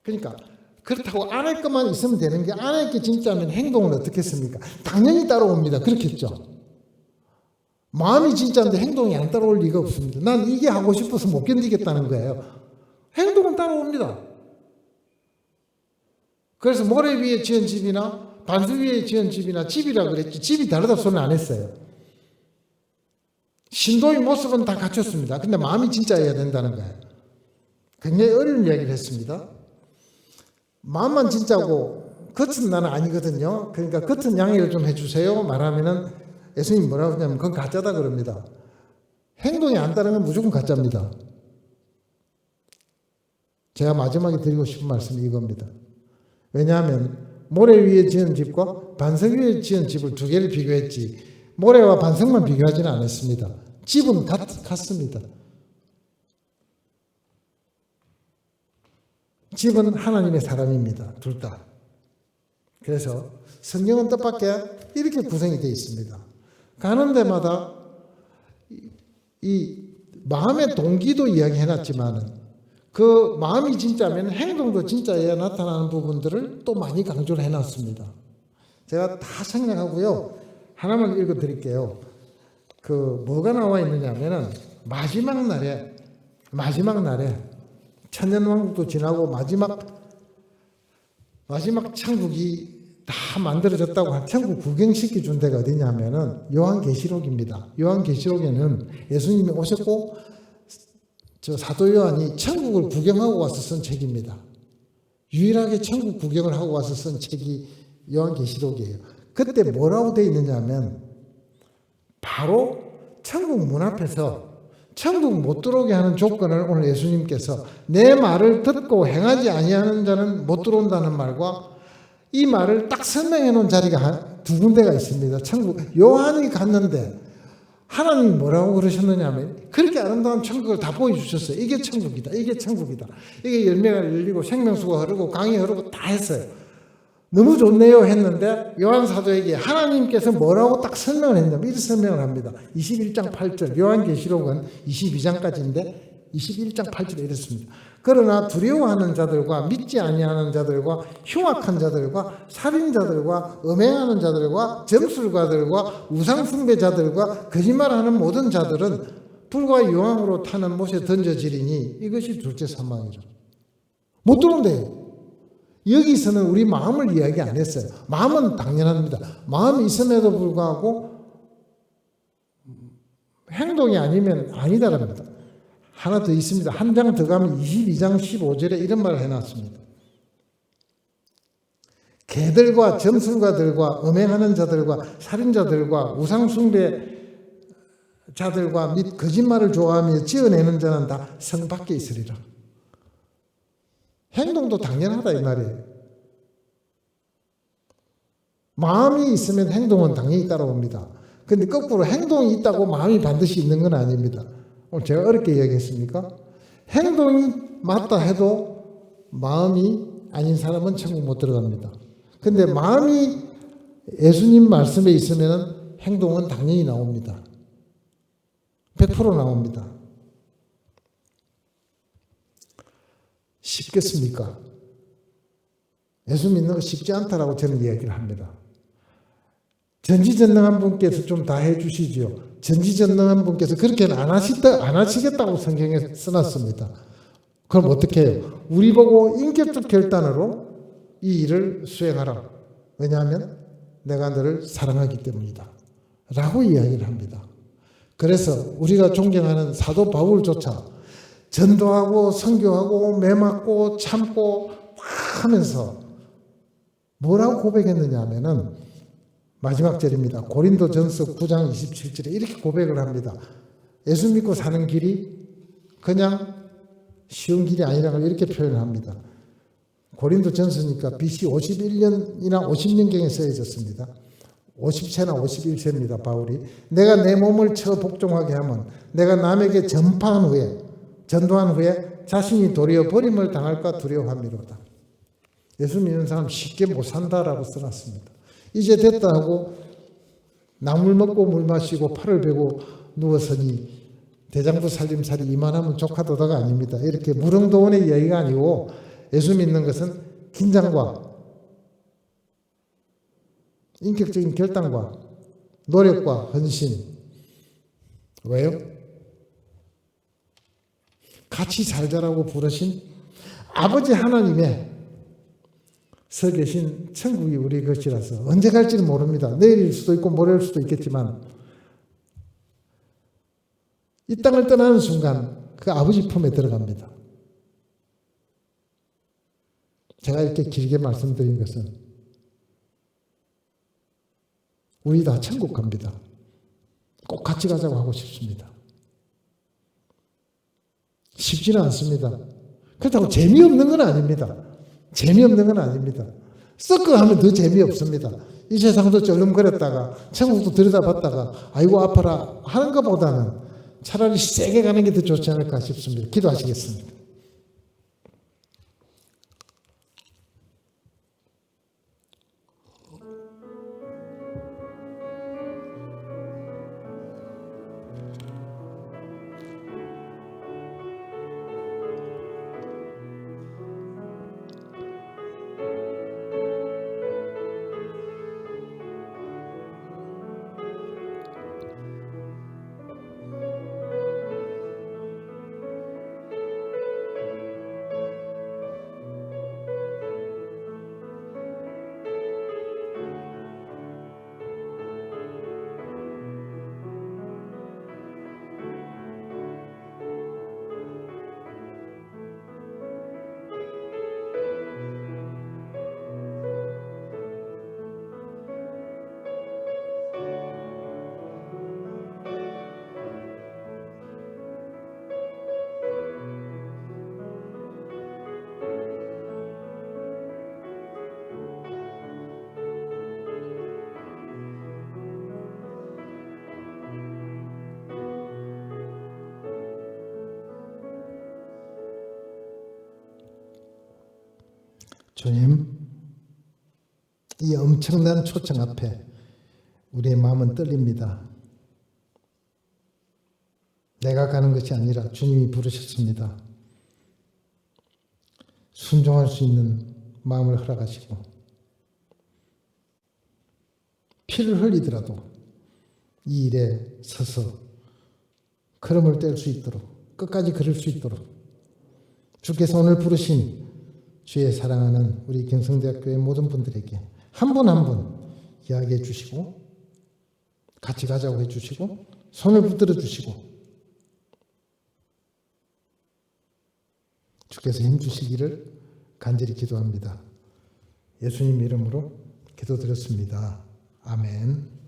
Speaker 2: 그러니까 그렇다고 안의 것만 있으면 되는 게 안의 게 진짜면 행동은 어떻게 했습니까? 당연히 따라옵니다. 그렇겠죠. 마음이 진짜인데 행동이 안 따라올 리가 없습니다. 난 이게 하고 싶어서 못 견디겠다는 거예요. 행동은 따라옵니다. 그래서 모래 위에 지은 집이나 반수 위에 지은 집이나 집이라 그랬지 집이 다르다 소리는 안 했어요. 신도의 모습은 다 갖췄습니다. 근데 마음이 진짜여야 된다는 거예요. 굉장히 어려운 이야기를 했습니다. 마음만 진짜고 겉은 나는 아니거든요. 그러니까 겉은 양해를 좀 해주세요 말하면은 예수님이 뭐라고 하냐면 그건 가짜다 그럽니다. 행동이 안 따르면 무조건 가짜입니다. 제가 마지막에 드리고 싶은 말씀이 이겁니다. 왜냐하면 모래 위에 지은 집과 반석 위에 지은 집을 두 개를 비교했지 모래와 반석만 비교하지는 않았습니다. 집은 같습니다. 집은 하나님의 사람입니다. 둘 다. 그래서 성경은 뜻밖의 이렇게 구성이 되어 있습니다. 가는 데마다 이 마음의 동기도 이야기해놨지만 그 마음이 진짜면 행동도 진짜여야 나타나는 부분들을 또 많이 강조를 해놨습니다. 제가 다 생략하고요. 하나만 읽어드릴게요. 뭐가 나와 있느냐면은 마지막 날에 천년왕국도 지나고 마지막 천국이 다 만들어졌다고 천국 구경시켜 준 데가 어디냐면은 요한계시록입니다. 요한계시록에는 예수님이 오셨고 저 사도 요한이 천국을 구경하고 와서 쓴 책입니다. 유일하게 천국 구경을 하고 와서 쓴 책이 요한계시록이에요. 그때 뭐라고 되어 있느냐 하면 바로 천국 문 앞에서 천국 못 들어오게 하는 조건을 오늘 예수님께서 내 말을 듣고 행하지 아니하는 자는 못 들어온다는 말과 이 말을 딱 설명해 놓은 자리가 두 군데가 있습니다. 천국 요한이 갔는데 하나님이 뭐라고 그러셨느냐 하면 그렇게 아름다운 천국을 다 보여주셨어요. 이게 천국이다. 이게 천국이다. 이게 열매가 열리고 생명수가 흐르고 강이 흐르고 다 했어요. 너무 좋네요 했는데 요한 사도에게 하나님께서 뭐라고 딱 설명을 했냐면 이렇게 설명을 합니다. 21장 8절 요한계시록은 22장까지인데 21장 8절에 이렇습니다. 그러나 두려워하는 자들과 믿지 아니하는 자들과 흉악한 자들과 살인자들과 음행하는 자들과 점술가들과 우상숭배자들과 거짓말하는 모든 자들은 불과 유황으로 타는 못에 던져지리니 이것이 둘째 사망이라. 못 들어온대요. 여기서는 우리 마음을 이야기 안 했어요. 마음은 당연합니다. 마음이 있음에도 불구하고 행동이 아니면 아니다랍니다. 하나 더 있습니다. 한 장 더 가면 22장 15절에 이런 말을 해놨습니다. 개들과 점술가들과 음행하는 자들과 살인자들과 우상숭배자들과 및 거짓말을 좋아하며 지어내는 자는 다 성 밖에 있으리라. 행동도 당연하다 이 말이에요. 마음이 있으면 행동은 당연히 따라옵니다. 그런데 거꾸로 행동이 있다고 마음이 반드시 있는 건 아닙니다. 오늘 제가 어렵게 이야기했습니까? 행동이 맞다 해도 마음이 아닌 사람은 천국 못 들어갑니다. 근데 마음이 예수님 말씀에 있으면 행동은 당연히 나옵니다. 100% 나옵니다. 쉽겠습니까? 예수 믿는 거 쉽지 않다라고 저는 이야기를 합니다. 전지전능한 분께서 좀 다 해주시지요. 전지전능한 분께서 그렇게는 안 하시겠다고 성경에 써놨습니다. 그럼 어떻게 해요? 우리 보고 인격적 결단으로 이 일을 수행하라. 왜냐하면 내가 너를 사랑하기 때문이다. 라고 이야기를 합니다. 그래서 우리가 존경하는 사도 바울조차 전도하고 선교하고 매맞고 참고 하면서 뭐라고 고백했느냐 하면은 마지막 절입니다. 고린도전서 9장 27절에 이렇게 고백을 합니다. 예수 믿고 사는 길이 그냥 쉬운 길이 아니라고 이렇게 표현을 합니다. 고린도전서니까 BC 51년이나 50년경에 쓰여졌습니다. 50세나 51세입니다. 바울이 내가 내 몸을 쳐 복종하게 하면 내가 남에게 전파한 후에 전도한 후에 자신이 도리어 버림을 당할까 두려워함이로다. 예수 믿는 사람 쉽게 못 산다라고 써놨습니다. 이제 됐다 하고 나물 먹고 물 마시고 팔을 베고 누웠으니 대장부 살림살이 이만하면 조카도다가 아닙니다. 이렇게 무릉도원의 이야기가 아니고 예수 믿는 것은 긴장과 인격적인 결단과 노력과 헌신. 왜요? 같이 살자라고 부르신 아버지 하나님의 서 계신 천국이 우리 것이라서 언제 갈지는 모릅니다. 내일일 수도 있고 모레일 수도 있겠지만 이 땅을 떠나는 순간 그 아버지 품에 들어갑니다. 제가 이렇게 길게 말씀드린 것은 우리 다 천국 갑니다. 꼭 같이 가자고 하고 싶습니다. 쉽지는 않습니다. 그렇다고 재미없는 건 아닙니다. 재미없는 건 아닙니다. 썩고 하면 더 재미없습니다. 이 세상도 쩔름거렸다가 천국도 들여다봤다가 아이고 아파라 하는 것보다는 차라리 세게 가는 게 더 좋지 않을까 싶습니다. 기도하시겠습니다. 주님, 이 엄청난 초청 앞에 우리의 마음은 떨립니다. 내가 가는 것이 아니라 주님이 부르셨습니다. 순종할 수 있는 마음을 허락하시고 피를 흘리더라도 이 일에 서서 걸음을 뗄 수 있도록 끝까지 걸을 수 있도록 주께서 오늘 부르신 주의 사랑하는 우리 경성대학교의 모든 분들에게 한 분 한 분 이야기해 주시고 같이 가자고 해 주시고 손을 붙들어 주시고 주께서 힘 주시기를 간절히 기도합니다. 예수님 이름으로 기도드렸습니다. 아멘.